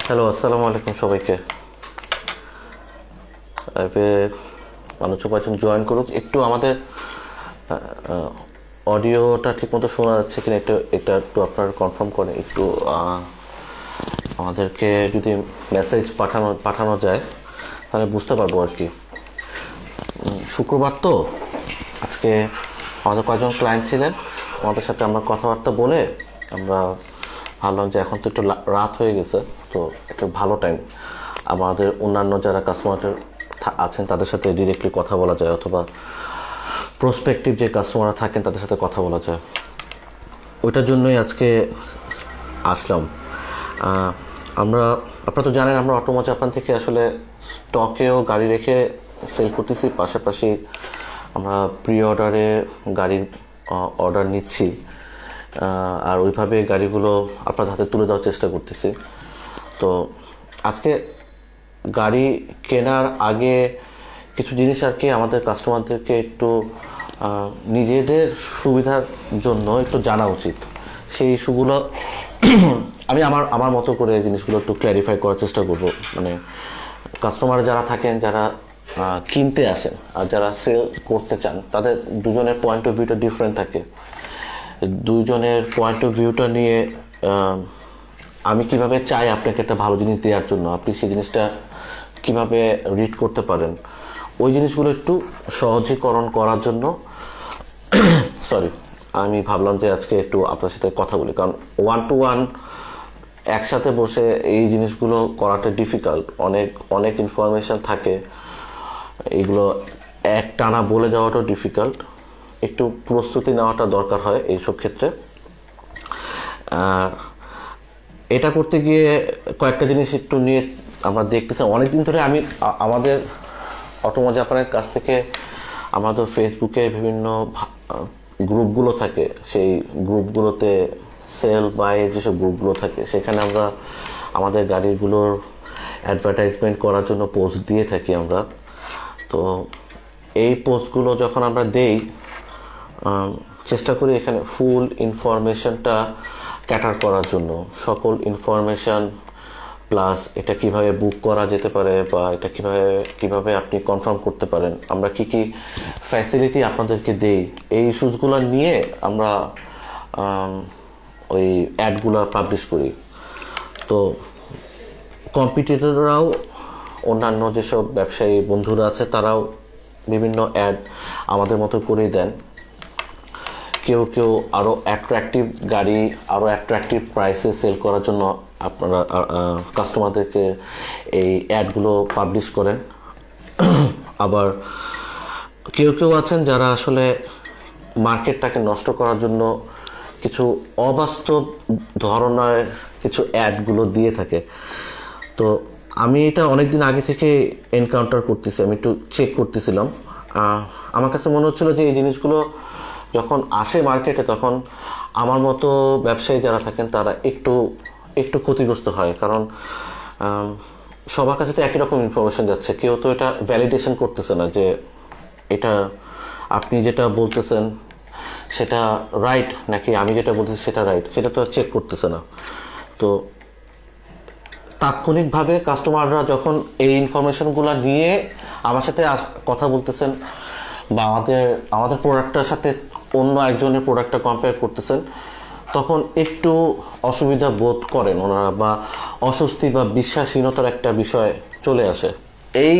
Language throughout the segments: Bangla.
হ্যালো, আসসালামু আলাইকুম সবাইকে। মানুষ কয়েকজন জয়েন করুক। একটু আমাদের অডিওটা ঠিকমতো শোনা যাচ্ছে কিনা এটা একটু আপনারা কনফার্ম করেন। একটু আমাদেরকে যদি মেসেজ পাঠানো যায় তাহলে বুঝতে পারবো আর কি। শুক্রবার তো আজকে আমাদের কয়েকজন ক্লায়েন্ট ছিলেন, আমাদের সাথে আমরা কথাবার্তা বলে আমরা ভাবলাম যে এখন তো একটু রাত হয়ে গেছে, তো একটা ভালো টাইম আমাদের অন্যান্য যারা কাস্টমার আছেন তাদের সাথে ডিরেক্টলি কথা বলা যায়, অথবা প্রসপেক্টিভ যে কাস্টমাররা থাকেন তাদের সাথে কথা বলা যায়। ওইটার জন্যই আজকে আসলাম। আপনারা তো জানেন আমরা অটোমো জাপান থেকে আসলে স্টকেও গাড়ি রেখে সেল করতেছি, পাশাপাশি আমরা প্রি অর্ডারে গাড়ির অর্ডার নিচ্ছি, আর ওইভাবে গাড়িগুলো আপনার হাতে তুলে দেওয়ার চেষ্টা করতেছি। তো আজকে গাড়ি কেনার আগে কিছু জিনিস আর কি আমাদের কাস্টমারদেরকে একটু নিজেদের সুবিধার জন্য একটু জানা উচিত। সেই ইস্যুগুলো আমি আমার মতো করে জিনিসগুলো একটু ক্ল্যারিফাই করার চেষ্টা করব। মানে কাস্টমার যারা থাকেন, যারা কিনতে আসেন আর যারা সেল করতে চান, তাদের দুজনের পয়েন্ট অফ ভিউটা ডিফারেন্ট থাকে। দুইজনের পয়েন্ট অফ ভিউটা নিয়ে আমি কিভাবে চাই আপনাকে একটা ভালো জিনিস দেওয়ার জন্য, আপনি সেই জিনিসটা কিভাবে রিড করতে পারেন, ওই জিনিসগুলো একটু সহজীকরণ করার জন্য আমি ভাবলাম যে আজকে একটু আপনার সাথে কথা বলি। কারণ 1-to-1 একসাথে বসে এই জিনিসগুলো করাটা ডিফিকাল্ট। অনেক ইনফরমেশন থাকে, এইগুলো এক টানা বলে যাওয়াটাও ডিফিকাল্ট। একটু প্রস্তুতি নেওয়াটা দরকার হয় এইসব ক্ষেত্রে। এটা করতে গিয়ে কয়েকটা জিনিস একটু নিয়ে আমরা দেখতেছি। অনেকদিন ধরে আমি আমাদের অটোমো জাপানের কাছ থেকে আমাদের ফেসবুকে বিভিন্ন গ্রুপগুলো থাকে, সেই গ্রুপগুলোতে সেল বাই যেসব গ্রুপগুলো থাকে সেখানে আমরা আমাদের গাড়িগুলোর অ্যাডভার্টাইজমেন্ট করার জন্য পোস্ট দিয়ে থাকি আমরা। তো এই পোস্টগুলো যখন আমরা দেই, চেষ্টা করি এখানে ফুল ইনফরমেশনটা ক্যাটার করার জন্য, সকল ইনফরমেশন প্লাস এটা কিভাবে বুক করা যেতে পারে বা এটা কিভাবে আপনি কনফার্ম করতে পারেন, আমরা কি কি ফ্যাসিলিটি আপনাদেরকে দেই, এই ইস্যুসগুলো নিয়ে আমরা ওই অ্যাডগুলো পাবলিশ করি। তো কম্পিটিটররাও, অন্যান্য যেসব ব্যবসায়ী বন্ধুরা আছে তারাও বিভিন্ন অ্যাড আমাদের মতো করেই দেন। কেউ আরও অ্যাট্রাকটিভ গাড়ি আরও অ্যাট্রাকটিভ প্রাইসে সেল করার জন্য আপনারা কাস্টমারদেরকে এই অ্যাডগুলো পাবলিশ করেন। আবার কেউ আছেন যারা আসলে মার্কেটটাকে নষ্ট করার জন্য কিছু অবাস্তব ধরনের কিছু অ্যাডগুলো দিয়ে থাকে। তো আমি এটা অনেকদিন আগে থেকে এনকাউন্টার করতেছি, আমি একটু চেক করতেছিলাম। আমার কাছে মনে হচ্ছিল যে এই জিনিসগুলো যখন আসে মার্কেটে তখন আমার মতো ব্যবসায়ী যারা থাকেন তারা একটু ক্ষতিগ্রস্ত হয়। কারণ সবার কাছে তো একই রকম ইনফরমেশন যাচ্ছে, কেউ তো এটা ভ্যালিডেশন করতেছে না যে এটা আপনি যেটা বলতেছেন সেটা রাইট নাকি আমি যেটা বলতেছি সেটা রাইট, সেটা তো চেক করতেছে না। তো তাৎক্ষণিকভাবে কাস্টমাররা যখন এই ইনফরমেশনগুলো নিয়ে আমার সাথে কথা বলতেছেন বা আমাদের প্রোডাক্টটার সাথে অন্য একজনের প্রোডাক্টটা কম্পেয়ার করতেছেন, তখন একটু অসুবিধা বোধ করেন ওনারা, বা অস্বস্তি বা বিশ্বাসহীনতার একটা বিষয় চলে আসে। এই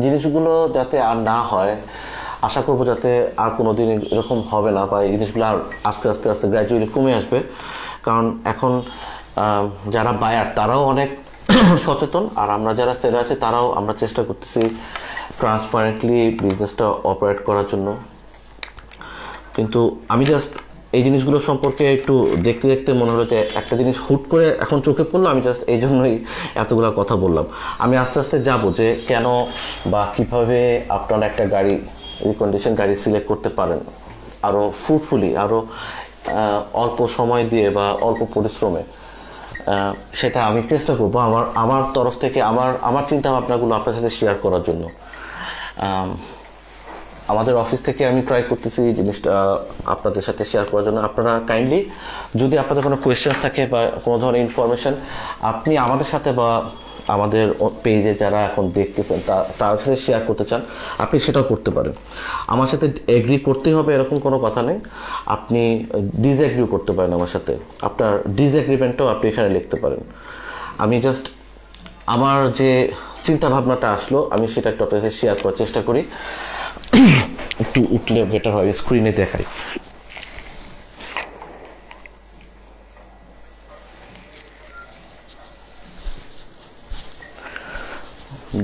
জিনিসগুলো যাতে আর না হয়, আশা করব যাতে আর কোনো দিন এরকম হবে না, বা এই জিনিসগুলো আর আস্তে আস্তে গ্র্যাজুয়ালি কমে আসবে। কারণ এখন যারা বায়ার তারাও অনেক সচেতন, আর আমরা যারা সেলার আছে তারাও আমরা চেষ্টা করতেছি ট্রান্সপারেন্টলি বিজনেসটা অপারেট করার জন্য। কিন্তু আমি জাস্ট এই জিনিসগুলো সম্পর্কে একটু দেখতে মনে হলো যে একটা জিনিস হুট করে এখন চোখে পড়লো, আমি জাস্ট এই জন্যই এতগুলো কথা বললাম। আমি আস্তে আস্তে যাবো যে কেন বা কিভাবে আপনারা একটা গাড়ি রিকন্ডিশন গাড়ি সিলেক্ট করতে পারেন আরও ফ্রুটফুলি, আরও অল্প সময় দিয়ে বা অল্প পরিশ্রমে, সেটা আমি চেষ্টা করবো আমার তরফ থেকে আমার চিন্তা ভাবনাগুলো আপনার সাথে শেয়ার করার জন্য। আমাদের অফিস থেকে আমি ট্রাই করতেছি এই জিনিসটা আপনাদের সাথে শেয়ার করার জন্য। আপনারা কাইন্ডলি যদি আপনাদের কোনো কোয়েশ্চেন থাকে বা কোনো ধরনের ইনফরমেশন আপনি আমাদের সাথে বা আমাদের পেজে যারা এখন দেখতেছেন তার সাথে শেয়ার করতে চান, আপনি সেটাও করতে পারেন। আমার সাথে এগ্রি করতেই হবে এরকম কোনো কথা নেই, আপনি ডিসএগ্রি করতে পারেন আমার সাথে, আপনার ডিসএগ্রিমেন্টও আপনি এখানে লিখতে পারেন। আমি জাস্ট আমার যে চিন্তা ভাবনাটা আসলো আমি সেটা একটু আপনাদের সাথে শেয়ার করার চেষ্টা করি। একটু উঠলে বেটার হয়, স্ক্রিনে দেখাই।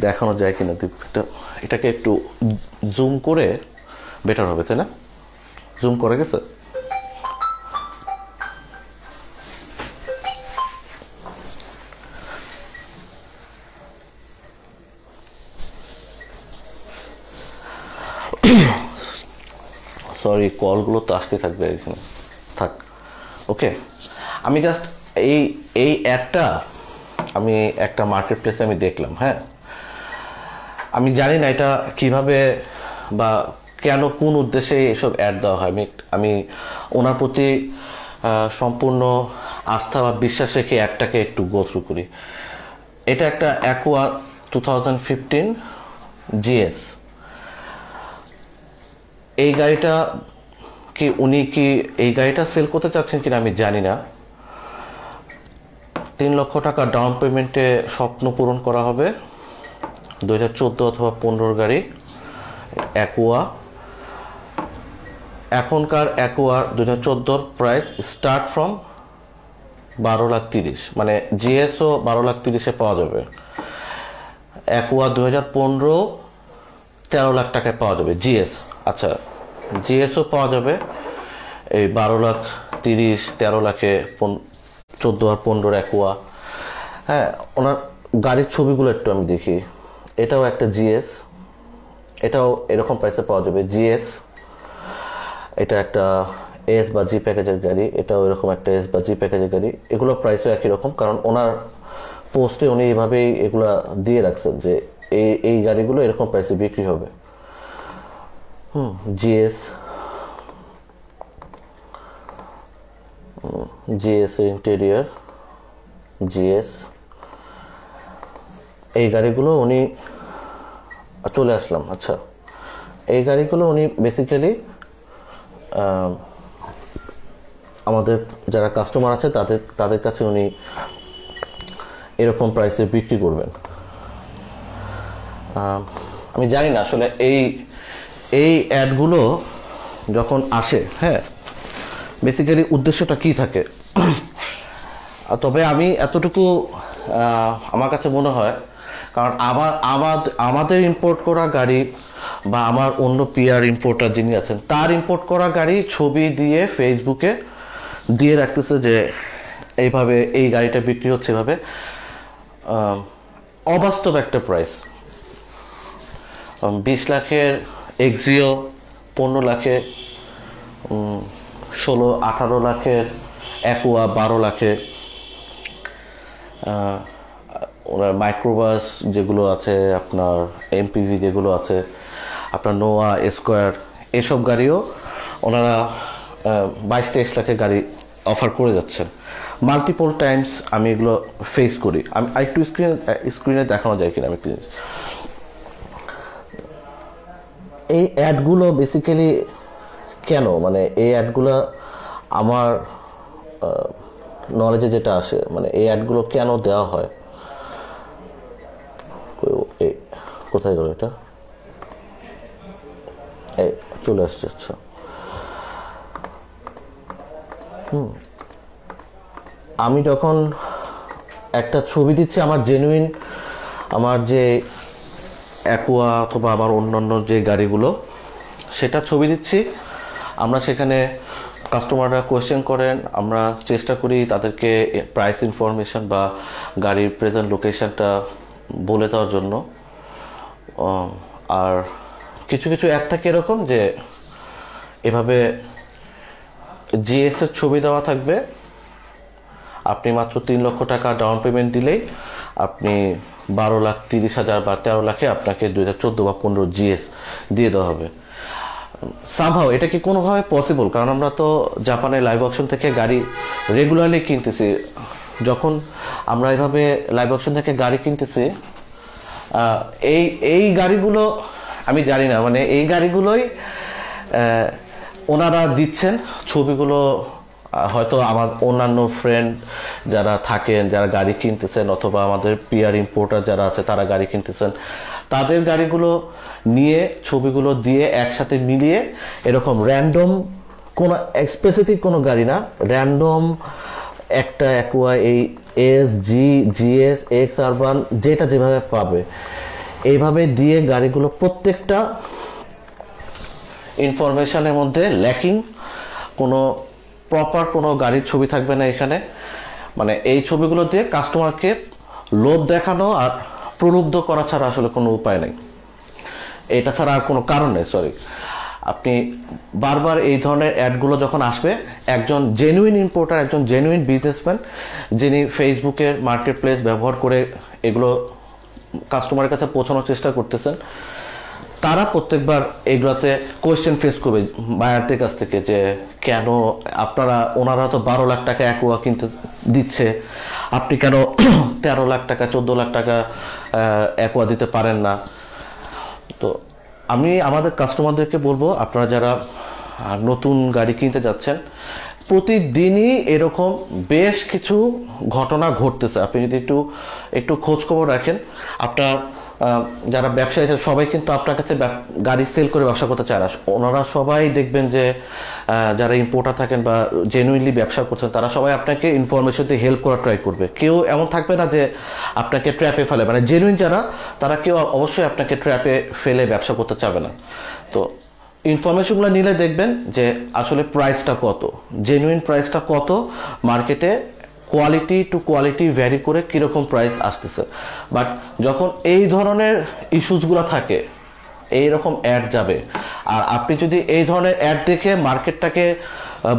দেখানো যায় কিনা, এটাকে একটু জুম করে বেটার হবে, তাই না? জুম করে গেছে? সরি, কলগুলো তো আসতে থাকবে এখানে, থাক। ওকে, আমি জাস্ট এই অ্যাডটা আমি একটা মার্কেট প্লেসে আমি দেখলাম। হ্যাঁ, আমি জানি না এটা কিভাবে বা কেন কোন উদ্দেশ্যে এসব অ্যাড দেওয়া হয়। আমি ওনার প্রতি সম্পূর্ণ আস্থা বা বিশ্বাস রেখে অ্যাডটাকে একটু গো থ্রু করি। এটা একটা অ্যাকোয়া 2015 GS। এই গাড়িটা উনি কি এই গাড়িটা সেল করতে চাচ্ছেন কিনা আমি জানি না। 3 লক্ষ টাকা ডাউন পেমেন্টে স্বপ্ন পূরণ করা হবে। 2014 অথবা 15 গাড়ি, অ্যাকোয়া। এখনকার অ্যাকোয়ার 2014 প্রাইস স্টার্ট ফ্রম 12,30,000, মানে জিএসও 12,30,000-এ পাওয়া যাবে। অ্যাকোয়া 2015 13 লাখ টাকায় পাওয়া যাবে জিএস। আচ্ছা, জিএসও পাওয়া যাবে এই 12,30,000 13 লাখে, 14 আর 15 অ্যাকোয়া। হ্যাঁ, ওনার গাড়ির ছবিগুলো একটু আমি দেখি। এটাও একটা জিএস, এটাও এরকম প্রাইসে পাওয়া যাবে জিএস। এটা একটা এস বা জি প্যাকেজের গাড়ি, এটাও এরকম একটা এস বা জি প্যাকেজের গাড়ি। এগুলো প্রাইসও একই রকম, কারণ ওনার পোস্টে উনি এভাবেই এগুলা দিয়ে রাখছেন যে এই গাড়িগুলো এরকম প্রাইসে বিক্রি হবে। জিএস, জিএস ইন্টেরিয়র, জিএস, এই গাড়িগুলো উনি চলে আসলাম। আচ্ছা, এই গাড়িগুলো উনি বেসিক্যালি আমাদের যারা কাস্টমার আছে তাদের কাছে উনি এরকম প্রাইসে বিক্রি করবেন। আমি জানি না আসলে এই অ্যাডগুলো যখন আসে, হ্যাঁ, বেসিক্যালি উদ্দেশ্যটা কি থাকে। তবে আমি এতটুকু আমার কাছে মনে হয়, কারণ আমাদের ইম্পোর্ট করা গাড়ি বা আমার অন্য পিআর ইম্পোর্টার যিনি আছেন তার ইম্পোর্ট করা গাড়ি ছবি দিয়ে ফেসবুকে দিয়ে রাখতেছে যে এইভাবে এই গাড়িটা বিক্রি হচ্ছে, এভাবে অবাস্তব একটা প্রাইস। 20 লাখের এক্সিও, 15 লাখে, 16-18 লাখের অ্যাকোয়া, 12 লাখে। ওনার মাইক্রোবাস যেগুলো আছে, আপনার এমপিভি যেগুলো আছে, আপনার নোয়া, স্কোয়ার, এসব গাড়িও ওনারা 22-23 লাখের গাড়ি অফার করে যাচ্ছেন। মাল্টিপল টাইমস আমি এগুলো ফেস করি। আমি একটু স্ক্রিনে দেখানো যায় কিনা আমি একটু। এই অ্যাডগুলো বেসিক্যালি কেন, মানে এই অ্যাডগুলো আমার নলেজে যেটা আসে, মানে এই অ্যাডগুলো কেন দেওয়া হয়। কোথায় গেল এটা? এই চলে আসছে। আচ্ছা, আমি যখন একটা ছবি দিচ্ছি আমার জেনুইন, আমার যে অ্যাকোয়া অথবা আমার অন্যান্য যে গাড়িগুলো, সেটা ছবি দিচ্ছি, আমরা সেখানে কাস্টমাররা কোয়েশ্চেন করেন, আমরা চেষ্টা করি তাদেরকে প্রাইস ইনফরমেশন বা গাড়ির প্রেজেন্ট লোকেশনটা বলে দেওয়ার জন্য। আর কিছু কিছু অ্যাড থাকে এরকম যে এভাবে জিএসের ছবি দেওয়া থাকবে, আপনি মাত্র 3 লক্ষ টাকা ডাউন পেমেন্ট দিলেই আপনি 12,30,000 বা 13 লাখে আপনাকে 2014 বা 15 জিএস দিয়ে দেওয়া হবে। সামহাও এটা কি কোনোভাবে পসিবল? কারণ আমরা তো জাপানের লাইভ অকশন থেকে গাড়ি রেগুলারলি কিনতেছি। যখন আমরা এভাবে লাইভ অকশন থেকে গাড়ি কিনতেছি, এই এই গাড়িগুলো আমি জানি না, মানে এই গাড়িগুলোই ওনারা দিচ্ছেন। ছবিগুলো হয়তো আমার অন্যান্য ফ্রেন্ড যারা থাকেন, যারা গাড়ি কিনতেছেন, অথবা আমাদের পিআর ইম্পোর্টার যারা আছে তারা গাড়ি কিনতেছেন, তাদের গাড়িগুলো নিয়ে ছবিগুলো দিয়ে একসাথে মিলিয়ে এরকম র্যান্ডম কোনো স্পেসিফিক কোনো গাড়ি না, র্যান্ডম একটা অ্যাকুয়া এই জিএস এক্স আরবান যেটা যেভাবে পাবে এইভাবে দিয়ে গাড়িগুলো প্রত্যেকটা ইনফরমেশনের মধ্যে ল্যাকিং, কোনো প্রপার কোনো গাড়ির ছবি থাকবে না এখানে। মানে এই ছবিগুলো দিয়ে কাস্টমারকে লোভ দেখানো আর প্রলুব্ধ করা ছাড়া আসলে কোনো উপায় নেই। এটা ছাড়া আর কোনো কারণ নেই। সরি, আপনি বারবার এই ধরনের অ্যাডগুলো যখন আসবে, একজন জেনুইন ইম্পোর্টার, একজন জেনুইন বিজনেসম্যান যিনি ফেসবুকের মার্কেট প্লেস ব্যবহার করে এগুলো কাস্টমারের কাছে পৌঁছানোর চেষ্টা করতেছেন, তারা প্রত্যেকবার এগুলোতে কোয়েশ্চেন ফেস করবে বায়ারদের কাছ থেকে যে কেন ওনারা তো 12 লাখ টাকা অ্যাকুয়া কিনতে দিচ্ছে, আপনি কেন 13 লাখ টাকা 14 লাখ টাকা অ্যাকুয়া দিতে পারেন না। তো আমি আমাদের কাস্টমারদেরকে বলবো, আপনারা যারা নতুন গাড়ি কিনতে যাচ্ছেন, প্রতিদিনই এরকম বেশ কিছু ঘটনা ঘটতেছে। আপনি যদি একটু খোঁজ খবর রাখেন, আপনার যারা ব্যবসায়ী আছে সবাই কিন্তু আপনার কাছে গাড়ি সেল করে ব্যবসা করতে চায় না। ওনারা সবাই দেখবেন যে যারা ইম্পোর্টার থাকেন বা জেনুইনলি ব্যবসা করছেন, তারা সবাই আপনাকে ইনফরমেশন দিয়ে হেল্প করা ট্রাই করবে। কেউ এমন থাকবে না যে আপনাকে ট্র্যাপে ফেলে, মানে জেনুইন যারা তারা কেউ অবশ্যই আপনাকে ট্র্যাপে ফেলে ব্যবসা করতে চাবে না। তো ইনফরমেশনগুলো নিলে দেখবেন যে আসলে প্রাইসটা কত, জেনুইন প্রাইসটা কত, মার্কেটে কোয়ালিটি টু কোয়ালিটি ভ্যারি করে কীরকম প্রাইস আসতেছে। বাট যখন এই ধরনের ইস্যুসগুলো থাকে, এইরকম অ্যাড যাবে, আর আপনি যদি এই ধরনের অ্যাড দেখে মার্কেটটাকে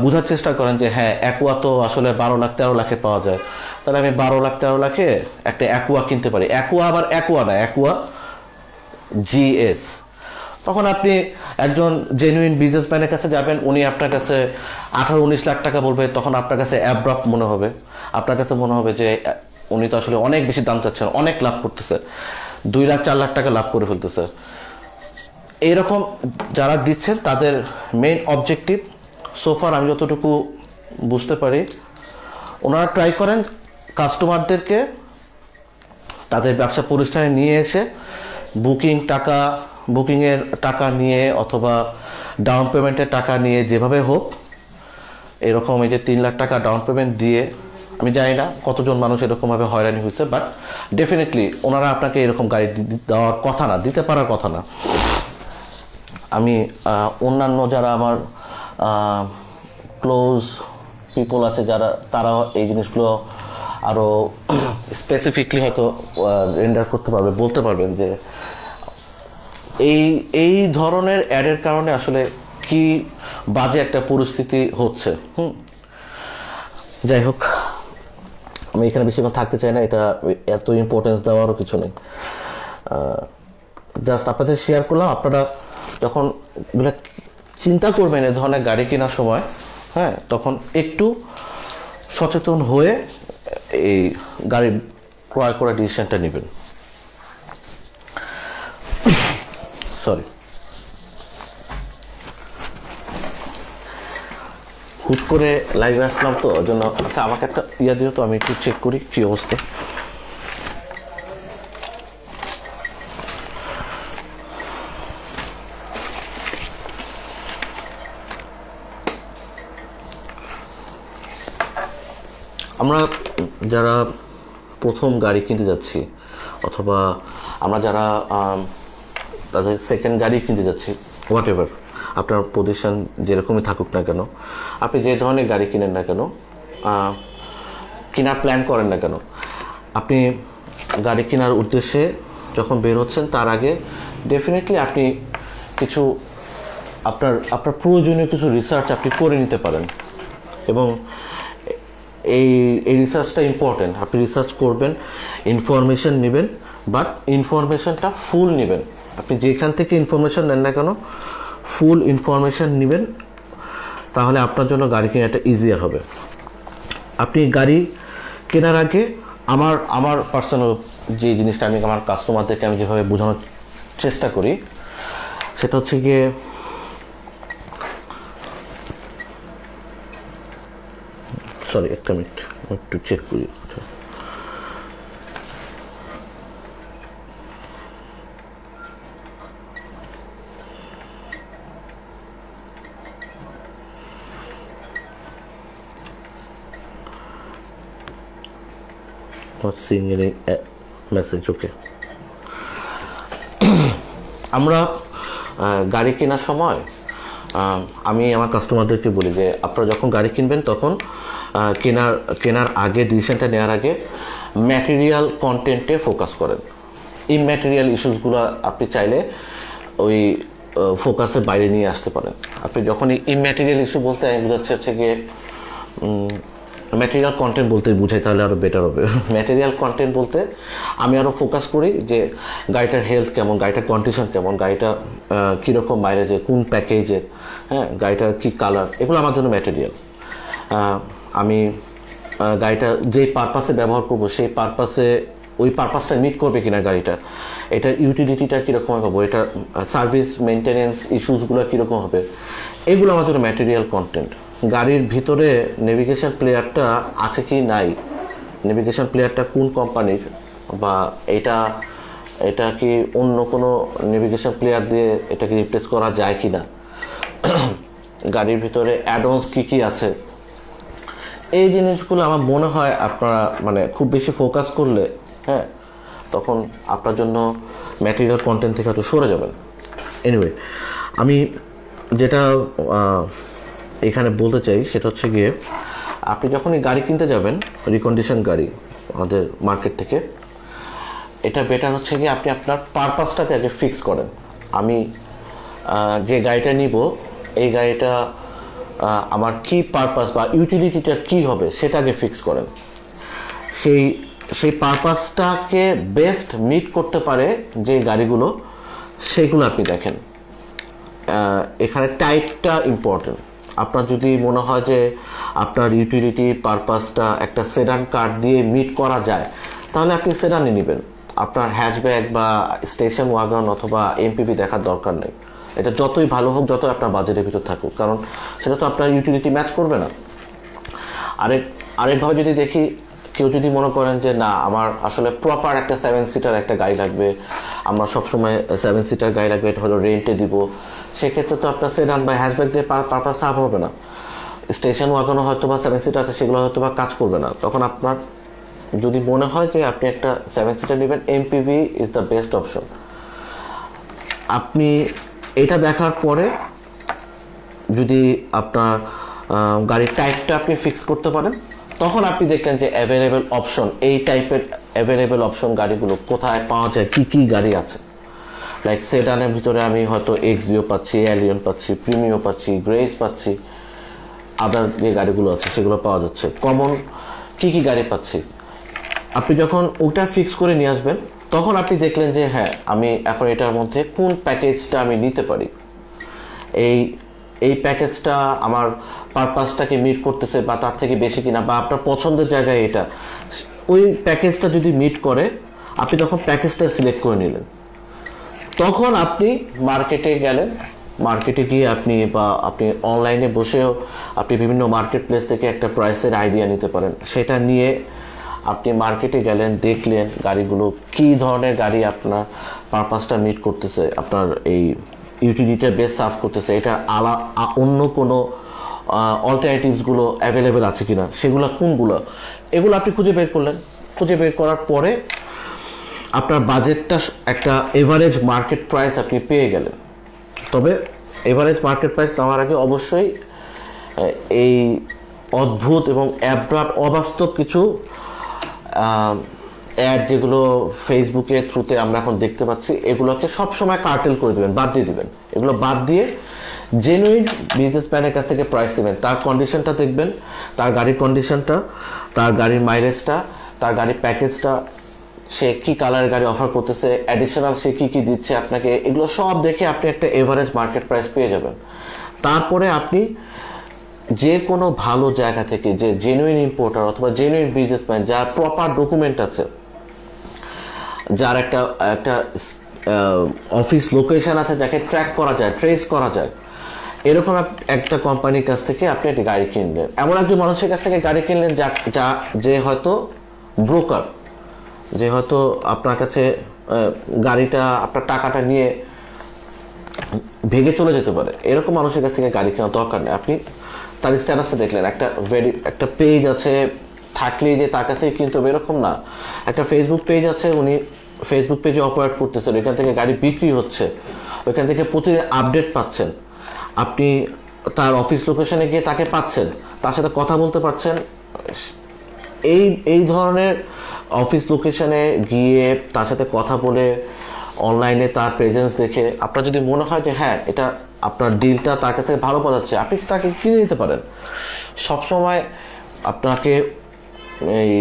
বোঝার চেষ্টা করেন যে হ্যাঁ অ্যাকুয়া তো আসলে 12 লাখ 13 লাখে পাওয়া যায়, তাহলে আমি 12 লাখ 13 লাখে একটা অ্যাকুয়া কিনতে পারি। অ্যাকুয়া আবার অ্যাকুয়া না, অ্যাকুয়া জিএস। তখন আপনি একজন জেনুইন বিজনেসম্যানের কাছে যাবেন, উনি আপনার কাছে 18-19 লাখ টাকা বলবে, তখন আপনার কাছে অ্যাব্রাপ্ট মনে হবে। আপনার কাছে মনে হবে যে উনি তো আসলে অনেক বেশি দাম চাচ্ছেন, অনেক লাভ করতেছে, 2 লাখ 4 লাখ টাকা লাভ করে ফেলতেছে। এইরকম যারা দিচ্ছেন তাদের মেইন অবজেক্টিভ, সোফার আমি যতটুকু বুঝতে পারি, ওনারা ট্রাই করেন কাস্টমারদেরকে তাদের ব্যবসা প্রতিষ্ঠানে নিয়ে এসে বুকিংয়ের টাকা নিয়ে অথবা ডাউন পেমেন্টের টাকা নিয়ে যেভাবে হোক, এরকম এই যে 3 লাখ টাকা ডাউন পেমেন্ট দিয়ে, আমি জানি না কতজন মানুষ এরকমভাবে হয়রানি হয়েছে, বাট ডেফিনেটলি ওনারা আপনাকে এরকম গাড়ি দেওয়ার কথা না, দিতে পারার কথা না। আমি অন্যান্য যারা আমার ক্লোজ পিপল আছে তারা এই জিনিসগুলো আরও স্পেসিফিকলি হয়তো রেন্ডার করতে পারবে, বলতে পারবেন যে এই ধরনের অ্যাডের কারণে আসলে কি বাজে একটা পরিস্থিতি হচ্ছে। যাই হোক, আমি এখানে বেশিক্ষণ থাকতে চাই না, এটা এত ইম্পর্টেন্স দেওয়ারও কিছু নেই। জাস্ট আপনাদের শেয়ার করলাম, আপনারা যখন এগুলো চিন্তা করবেন এ ধরনের গাড়ি কেনার সময়, হ্যাঁ, তখন একটু সচেতন হয়ে এই গাড়ি ক্রয় করার ডিসিশনটা নেবেন। সরি, হুট করে লাইভে আসলাম তো, ওই জন্য। আচ্ছা, আমাকে একটা দিও তো, আমি একটু চেক করি কি অবস্থা। আমরা যারা প্রথম গাড়ি কিনতে যাচ্ছি, অথবা আমরা যারা তাদের সেকেন্ড গাড়ি কিনতে যাচ্ছি, হোয়াট এভার আপনার পজিশন যেরকমই থাকুক না কেন, আপনি যে ধরনের গাড়ি কিনেন না কেন, কেনার প্ল্যান করেন না কেন, আপনি গাড়ি কেনার উদ্দেশ্যে যখন বের হচ্ছেন তার আগে ডেফিনেটলি আপনি কিছু আপনার প্রয়োজনীয় কিছু রিসার্চ আপনি করে নিতে পারেন। এবং এই রিসার্চটা ইম্পর্টেন্ট। আপনি রিসার্চ করবেন, ইনফরমেশন নেবেন, বাট ইনফরমেশনটা ফুল নেবেন। আপনি যেখান থেকে ইনফরমেশন নেন না কেন, ফুল ইনফরমেশন নেবেন, তাহলে আপনার জন্য গাড়ি কেনাটা ইজিয়ার হবে। আপনি গাড়ি কেনার আগে আমার পার্সোনাল যে জিনিসটা আমি আমার কাস্টমারদেরকে আমি যেভাবে বোঝানোর চেষ্টা করি সেটা হচ্ছে গিয়ে সরি একটা মিনিট একটু চেক করি। মেসেজ ওকে। আমরা গাড়ি কেনার সময় আমি আমার কাস্টমারদেরকে বলি যে আপনারা যখন গাড়ি কিনবেন তখন কেনার আগে ডিসিশনটা নেওয়ার আগে ম্যাটেরিয়াল কন্টেন্টে ফোকাস করেন। ইম্যাটেরিয়াল ইস্যুসগুলো আপনি চাইলে ওই ফোকাসের বাইরে নিয়ে আসতে পারেন। আপনি যখন ইম্যাটেরিয়াল ইস্যু বলতে আমি বোঝাচ্ছি হচ্ছে গিয়ে ম্যাটেরিয়াল কন্টেন্ট বলতে বুঝাই, তাহলে আরও বেটার হবে। ম্যাটেরিয়াল কন্টেন্ট বলতে আমি আরও ফোকাস করি যে গাড়িটার হেলথ কেমন, গাড়িটার কন্ডিশন কেমন, গাড়িটা কীরকম মাইলেজের, কোন প্যাকেজের, হ্যাঁ, গাড়িটার কী কালার, এগুলো আমার জন্য ম্যাটেরিয়াল। আমি গাড়িটা যেই পারপাসে ব্যবহার করব সেই ওই পারপাসটা মিট করবে কিনা গাড়িটা, এটার ইউটিলিটিটা কীরকম হবে, এটার সার্ভিস মেনটেনেন্স ইস্যুসগুলো কীরকম হবে, এগুলো আমার জন্য ম্যাটেরিয়াল কন্টেন্ট। গাড়ির ভিতরে নেভিগেশন প্লেয়ারটা আছে কি নাই, নেভিগেশন প্লেয়ারটা কোন কোম্পানির, বা এটা কি অন্য কোনো নেভিগেশন প্লেয়ার দিয়ে এটাকে রিপ্লেস করা যায় কি না, গাড়ির ভিতরে অ্যাডভান্স কী আছে, এই জিনিসগুলো আমার মনে হয় আপনারা মানে খুব বেশি ফোকাস করলে, হ্যাঁ, তখন আপনার জন্য ম্যাটেরিয়াল কন্টেন্ট থেকে হয়তো সরে যাবেন। এনিওয়ে, আমি যেটা এখানে বলতে চাই সেটা হচ্ছে গিয়ে আপনি যখনই গাড়ি কিনতে যাবেন, রিকন্ডিশন গাড়ি আমাদের মার্কেট থেকে, এটা বেটার হচ্ছে গিয়ে আপনি আপনার পারপাসটাকে আগে ফিক্স করেন। আমি যে গাড়িটা নিব এই গাড়িটা আমার কি পারপাস বা ইউটিলিটিটা কি হবে সেটা আগে ফিক্স করেন। সেই পারপাসটাকে বেস্ট মিট করতে পারে যে গাড়িগুলো, সেইগুলো আপনি দেখেন। এখানে টাইপটা ইম্পর্টেন্ট। আপনার যদি মনে হয় যে আপনার ইউটিলিটি পারপাসটা একটা সেডান কার দিয়ে মিট করা যায়, তাহলে আপনি সেডানই নেবেন। আপনার হ্যাচব্যাক বা স্টেশন ওয়াগন অথবা এমপিভি দেখার দরকার নেই। এটা যতই ভালো হোক, যতই আপনার বাজেটের ভিতর থাকুক, কারণ সেটা তো আপনার ইউটিলিটি ম্যাচ করবে না। আরেকভাবে যদি দেখি, কেউ যদি মনে করেন যে না আমার আসলে প্রপার একটা 7 সিটার একটা গাড়ি লাগবে, আমরা সবসময় 7 সিটার গাড়ি লাগবে, এটা হলো রেন্টে দিব, সেক্ষেত্রে তো আপনার সেডান বা হ্যাচব্যাক দিয়ে পারপাস সার্ভ হবে না। স্টেশন ওয়াগনও হয়তো বা 7 সিটার আছে, সেগুলো হয়তো বা কাজ করবে না। তখন আপনার যদি মনে হয় যে আপনি একটা 7 সিটার নেবেন, MPV is the best option. আপনি এটা দেখার পরে যদি আপনার গাড়ির টাইপটা আপনি ফিক্স করতে পারেন, তখন আপনি দেখলেন যে অ্যাভেলেবেল অপশন, এই টাইপের অ্যাভেলেবেল অপশন গাড়িগুলো কোথায় পাওয়া যায়, কি গাড়ি আছে। লাইক সেডানের ভিতরে আমি হয়তো এক্সিও পাচ্ছি, অ্যালিয়ন পাচ্ছি, প্রিমিও পাচ্ছি, গ্রেস পাচ্ছি, আদার যে গাড়িগুলো আছে সেগুলো পাওয়া যাচ্ছে। কমন কি গাড়ি পাচ্ছি, আপনি যখন ওটা ফিক্স করে নিয়ে আসবেন, তখন আপনি দেখলেন যে হ্যাঁ, আমি এখন এটার মধ্যে কোন প্যাকেজটা আমি নিতে পারি, এই প্যাকেজটা আমার পারপাসটাকে মিট করতেছে বা তার থেকে বেশি কিনা, বা আপনার পছন্দের জায়গায় এটা, ওই প্যাকেজটা যদি মিট করে আপনি তখন প্যাকেজটা সিলেক্ট করে নিলেন। তখন আপনি মার্কেটে গেলেন, মার্কেটে গিয়ে আপনি অনলাইনে বসেও আপনি বিভিন্ন মার্কেট প্লেস থেকে একটা প্রাইসের আইডিয়া নিতে পারেন। সেটা নিয়ে আপনি মার্কেটে গেলেন, দেখলেন গাড়িগুলো কী ধরনের গাড়ি আপনার পারপাসটা মিট করতেছে, আপনার এই ইউটিলিটিটা বেস্ট সার্ভ করতেছে, এটা অন্য কোনো অল্টারনেটিভসগুলো অ্যাভেলেবেল আছে কিনা, সেগুলো কোনগুলো, এগুলো আপনি খুঁজে বের করলেন। খুঁজে বের করার পরে আপনার বাজেটটা একটা এভারেজ মার্কেট প্রাইস আপনি পেয়ে গেলেন। তবে এভারেজ মার্কেট প্রাইস নেওয়ার আগে অবশ্যই এই অদ্ভুত এবং অবাস্তব কিছু অ্যাড যেগুলো ফেসবুকের থ্রুতে আমরা এখন দেখতে পাচ্ছি, এগুলোকে সবসময় কার্টেল করে দেবেন, বাদ দিয়ে দেবেন। এগুলো বাদ দিয়ে জেনুইন বিজনেসম্যানের কাছ থেকে প্রাইস দেবেন, তার কন্ডিশনটা দেখবেন, তার গাড়ির কন্ডিশনটা, তার গাড়ির মাইলেজটা, তার গাড়ির প্যাকেজটা সে কি কালারের গাড়ি অফার করতেছে, অ্যাডিশনাল সে কি কি দিচ্ছে আপনাকে, এগুলো সব দেখে আপনি একটা এভারেজ মার্কেট প্রাইস পেয়ে যাবেন। তারপরে আপনি যে কোনো ভালো জায়গা থেকে, যে জেনুইন ইম্পোর্টার অথবা জেনুইন বিজনেসম্যান, যার প্রপার ডকুমেন্ট আছে, যার একটা একটা অফিস লোকেশন আছে, যাকে ট্র্যাক করা যায়, ট্রেস করা যায়, এরকম একটা কোম্পানির কাছ থেকে আপনি একটা গাড়ি কিনলেন, এমন একজন মানুষের কাছ থেকে গাড়ি কিনলেন যে হয়তো ব্রোকার, যে হয়তো আপনার কাছে গাড়িটা, আপনার টাকাটা নিয়ে ভেঙে চলে যেতে পারে, এরকম মানুষের কাছ থেকে গাড়ি কেনার দরকার নেই। আপনি তার স্ট্যাটাসটা দেখলেন, একটা পেজ আছে থাকলেই যে তার কাছে কিনতে হবে এরকম না। একটা ফেসবুক পেজ আছে, উনি ফেসবুক পেজে অপারেট করতেছেন, ওইখান থেকে গাড়ি বিক্রি হচ্ছে, ওইখান থেকে প্রতিদিন আপডেট পাচ্ছেন, আপনি তার অফিস লোকেশনে গিয়ে তাকে পাচ্ছেন, তার সাথে কথা বলতে পারছেন। এই ধরনের অফিস লোকেশনে গিয়ে তার সাথে কথা বলে, অনলাইনে তার প্রেজেন্স দেখে আপনার যদি মনে হয় যে হ্যাঁ এটা আপনার ডিলটা তার কাছ থেকে ভালো পাওয়া যাচ্ছে, আপনি তাকে কিনে নিতে পারেন। সবসময় আপনাকে এই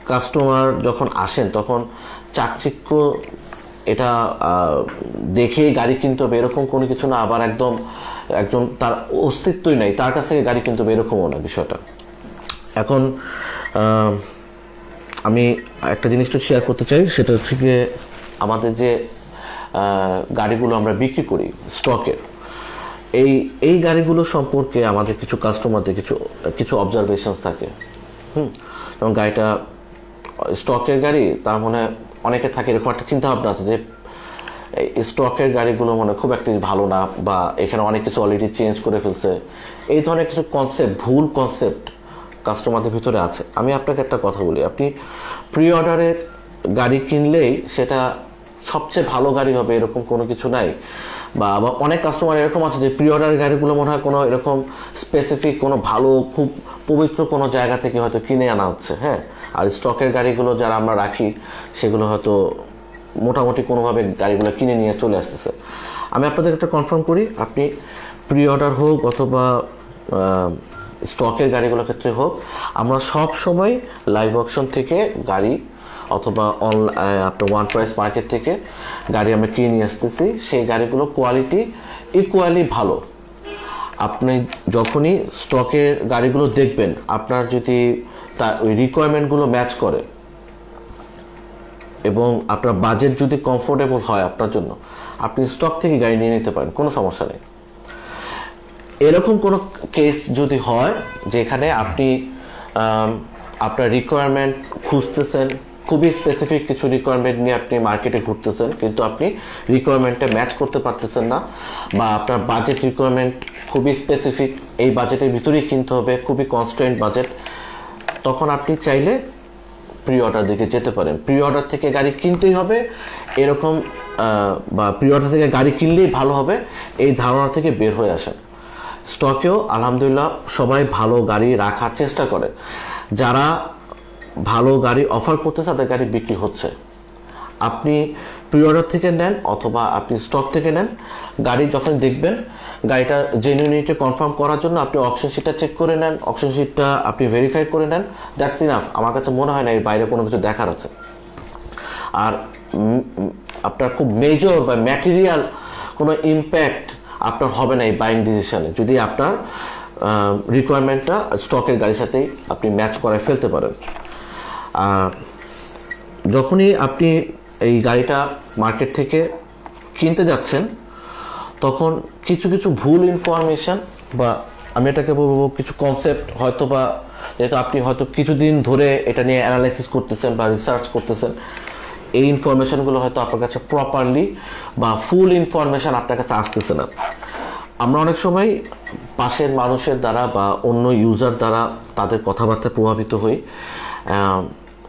কাস্টমার যখন আসেন তখন চাকচিক্য এটা দেখেই গাড়ি কিনতে হবে এরকম কোনো কিছু না, আবার একজন তার অস্তিত্বই নাই তার কাছ থেকে গাড়ি কিনতে হবে এরকমও না বিষয়টা। এখন আমি একটা জিনিসটা শেয়ার করতে চাই, সেটা থেকে আমাদের যে গাড়িগুলো আমরা বিক্রি করি স্টকের, এই গাড়িগুলো সম্পর্কে আমাদের কিছু কাস্টমারদের কিছু অবজারভেশনস থাকে। যেমন গাড়িটা স্টকের গাড়ি, তার মনে অনেকে থাকে এরকম একটা চিন্তা ভাবনা আছে যে স্টকের গাড়িগুলো মনে খুব একটা ভালো না, বা এখানে অনেক কিছু অলরেডি চেঞ্জ করে ফেলছে, এই ধরনের কিছু কনসেপ্ট, ভুল কনসেপ্ট কাস্টমারদের ভিতরে আছে। আমি আপনাকে একটা কথা বলি, আপনি প্রি অর্ডারে গাড়ি কিনলেই সেটা সবচেয়ে ভালো গাড়ি হবে এরকম কোনো কিছু নাই। বা আবার অনেক কাস্টমার এরকম আছে যে প্রি অর্ডারের গাড়িগুলো মনে হয় কোনো এরকম স্পেসিফিক কোনো ভালো খুব পবিত্র কোনো জায়গা থেকে হয়তো কিনে আনা হচ্ছে, হ্যাঁ। আর স্টকের গাড়িগুলো যারা আমরা রাখি সেগুলো হয়তো মোটামুটি কোনোভাবে গাড়িগুলো কিনে নিয়ে চলে আসতেছে। আমি আপনাদের একটা কনফার্ম করি, আপনি প্রি অর্ডার হোক অথবা স্টকের গাড়িগুলোর ক্ষেত্রে হোক, আমরা সব সময় লাইভ অকশন থেকে গাড়ি অথবা আপনার ওয়ান প্রাইস মার্কেট থেকে গাড়ি আমরা কিনে নিয়ে আসতেছি। সেই গাড়িগুলো কোয়ালিটি ইকুয়ালি ভালো। আপনি যখনই স্টকের গাড়িগুলো দেখবেন, আপনার যদি তার ওই রিকোয়ারমেন্টগুলো ম্যাচ করে এবং আপনার বাজেট যদি কমফোর্টেবল হয় আপনার জন্য, আপনি স্টক থেকে গাড়ি নিয়ে নিতে পারেন, কোনো সমস্যা নেই। এরকম কোনো কেস যদি হয় যেখানে আপনি আপনার রিকোয়ারমেন্ট খুঁজতেছেন, খুবই স্পেসিফিক কিছু রিকোয়ারমেন্ট নিয়ে আপনি মার্কেটে ঘুরতেছেন, কিন্তু আপনি রিকোয়ারমেন্টটা ম্যাচ করতে পারতেছেন না, বা আপনার বাজেট রিকোয়ারমেন্ট খুবই স্পেসিফিক, এই বাজেটের ভিতরেই কিনতে হবে, খুবই কনস্ট্যান্ট বাজেট, তখন আপনি চাইলে প্রি অর্ডার দিকে যেতে পারেন। প্রি অর্ডার থেকে গাড়ি কিনতেই হবে এরকম, বা প্রি অর্ডার থেকে গাড়ি কিনলেই ভালো হবে এই ধারণা থেকে বের হয়ে আসেন। স্টকেও আলহামদুলিল্লাহ সবাই ভালো গাড়ি রাখার চেষ্টা করে, যারা ভালো গাড়ি অফার করতে তাদের গাড়ি বিক্রি হচ্ছে। আপনি প্রি অর্ডার থেকে নেন অথবা আপনি স্টক থেকে নেন, গাড়ি যখন দেখবেন গাড়িটার জেনুইনিটি কনফার্ম করার জন্য আপনি অকশন শিটটা চেক করে নেন, অকশন শিটটা আপনি ভেরিফাই করে নেন, দ্যাটস ইনাফ। আমার কাছে মনে হয় না এর বাইরে কোনো কিছু দেখার আছে। আর আপনার খুব মেজর বা ম্যাটেরিয়াল কোনো ইম্প্যাক্ট আপনার হবে না এই বাইং ডিসিশনে, যদি আপনার রিকোয়ারমেন্টটা স্টকের গাড়ির সাথেই আপনি ম্যাচ করে ফেলতে পারেন। যখনই আপনি এই গাড়িটা মার্কেট থেকে কিনতে যাচ্ছেন, তখন কিছু ভুল ইনফরমেশন, বা আমি এটাকে বলবো কিছু কনসেপ্ট, হয়তো বা যেহেতু আপনি হয়তো কিছুদিন ধরে এটা নিয়ে অ্যানালাইসিস করতেছেন বা রিসার্চ করতেছেন, এই ইনফরমেশনগুলো হয়তো আপনার কাছে প্রপারলি বা ফুল ইনফরমেশন আপনার কাছে আসতেছে না। আমরা অনেক সময় পাশের মানুষের দ্বারা বা অন্য ইউজার দ্বারা তাদের কথাবার্তায় প্রভাবিত হই।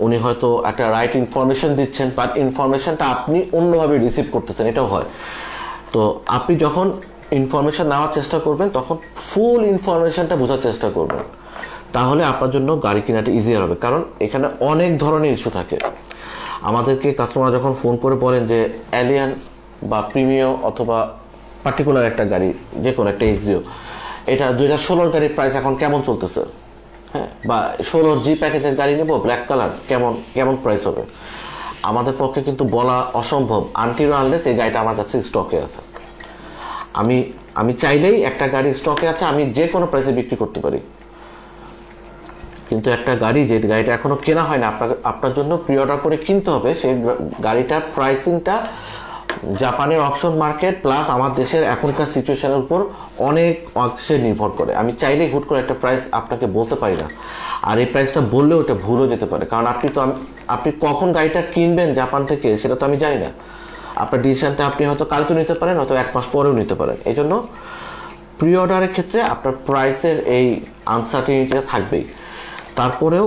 উনি হয়তো একটা রাইট ইনফরমেশন দিচ্ছেন, বাট ইনফরমেশনটা আপনি অন্যভাবে রিসিভ করতেছেন, এটাও হয়। তো আপনি যখন ইনফরমেশন নেওয়ার চেষ্টা করবেন তখন ফুল ইনফরমেশনটা বোঝার চেষ্টা করবেন, তাহলে আপনার জন্য গাড়ি কেনাটা ইজিয়ার হবে। কারণ এখানে অনেক ধরনের ইস্যু থাকে। আমাদেরকে কাস্টমার যখন ফোন করে বলেন যে অ্যালিয়ান বা প্রিমিও অথবা পার্টিকুলার একটা গাড়ি, যে কোনো একটা এক্সিও, এটা 2016 গাড়ির প্রাইস এখন কেমন চলতেছে, হ্যাঁ, বা 16 জি প্যাকেজের গাড়ি নেব ব্ল্যাক কালার, কেমন প্রাইস হবে। আমাদের পক্ষে কিন্তু বলা অসম্ভব আনটিল আনলেস এই গাড়িটা আমার কাছে স্টকে আছে। আমি চাইলেই একটা গাড়ি স্টকে আছে, আমি যে কোনো প্রাইসে বিক্রি করতে পারি। কিন্তু একটা গাড়ি যে গাড়িটা এখনো কেনা হয় না, আপনার জন্য প্রি অর্ডার করে কিনতে হবে, সেই গাড়িটার প্রাইসিংটা জাপানের অকশন মার্কেট প্লাস আমার দেশের এখনকার সিচুয়েশনের উপর অনেক অংশে নির্ভর করে। আমি চাইলেই হুট করে একটা প্রাইস আপনাকে বলতে পারি না, আর এই প্রাইসটা বললেও ওটা ভুলও যেতে পারে, কারণ আপনি কখন গাড়িটা কিনবেন জাপান থেকে সেটা তো আমি জানি না। আপনার ডিসিশনটা আপনি হয়তো কালকে নিতে পারেন, হয়তো 1 মাস পরেও নিতে পারেন। এই জন্য প্রি অর্ডারের ক্ষেত্রে আপনার প্রাইসের এই আনসার্টিনিটিটা থাকবেই। তারপরেও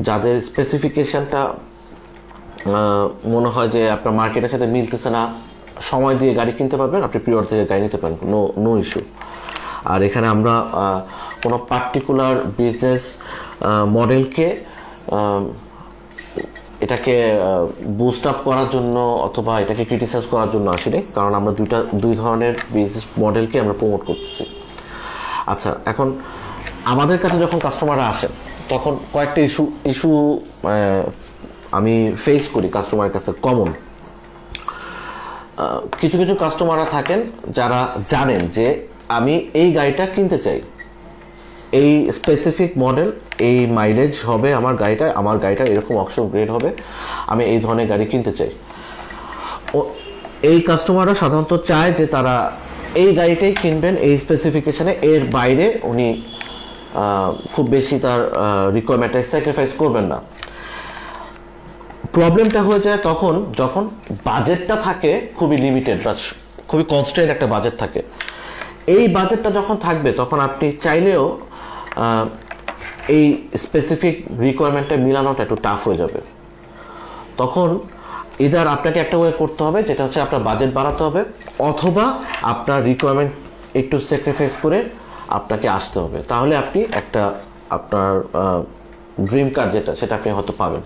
যাদের স্পেসিফিকেশনটা মনে হয় যে আপনার মার্কেটের সাথে মিলতেছে না, সময় দিয়ে গাড়ি কিনতে পারবেন, আপনি প্রি অর্ডার থেকে গাড়ি নিতে পারেন, নো ইস্যু। আর এখানে আমরা কোনো পার্টিকুলার বিজনেস মডেলকে এটাকে বুস্ট আপ করার জন্য অথবা এটাকে ক্রিটিসাইজ করার জন্য আসিনি, কারণ আমরা দুই ধরনের বিজনেস মডেলকে আমরা প্রমোট করতেছি। আচ্ছা, এখন আমাদের কাছে যখন কাস্টমাররা আসেন তখন কয়েকটা ইস্যু আমি ফেস করি কাস্টমারের কাছে কমন। কিছু কাস্টমাররা থাকেন যারা জানেন যে আমি এই গাড়িটা কিনতে চাই, এই স্পেসিফিক মডেল, এই মাইলেজ হবে আমার গাড়িটা এরকম অকশন গ্রেড হবে, আমি এই ধরনের গাড়ি কিনতে চাই। এই কাস্টমাররা সাধারণত চায় যে তারা এই গাড়িটাই কিনবেন এই স্পেসিফিকেশনে, এর বাইরে উনি খুব বেশি তার রিকোয়ারমেন্টটা স্যাক্রিফাইস করবেন না। প্রবলেমটা হয়ে যায় তখন যখন বাজেটটা থাকে খুবই লিমিটেড বা খুবই কনস্ট্যান্ট একটা বাজেট থাকে। এই বাজেটটা যখন থাকবে তখন আপনি চাইলেও এই স্পেসিফিক রিকোয়ারমেন্টটা মিলানোটা একটু টাফ হয়ে যাবে। তখন ইদার আপনাকে একটা ওয়ে করতে হবে, যেটা হচ্ছে আপনার বাজেট বাড়াতে হবে, অথবা আপনার রিকোয়ারমেন্ট একটু স্যাক্রিফাইস করে আপনাকে আসতে হবে, তাহলে আপনি আপনার ড্রিম কার সেটা আপনি হয়তো পাবেন।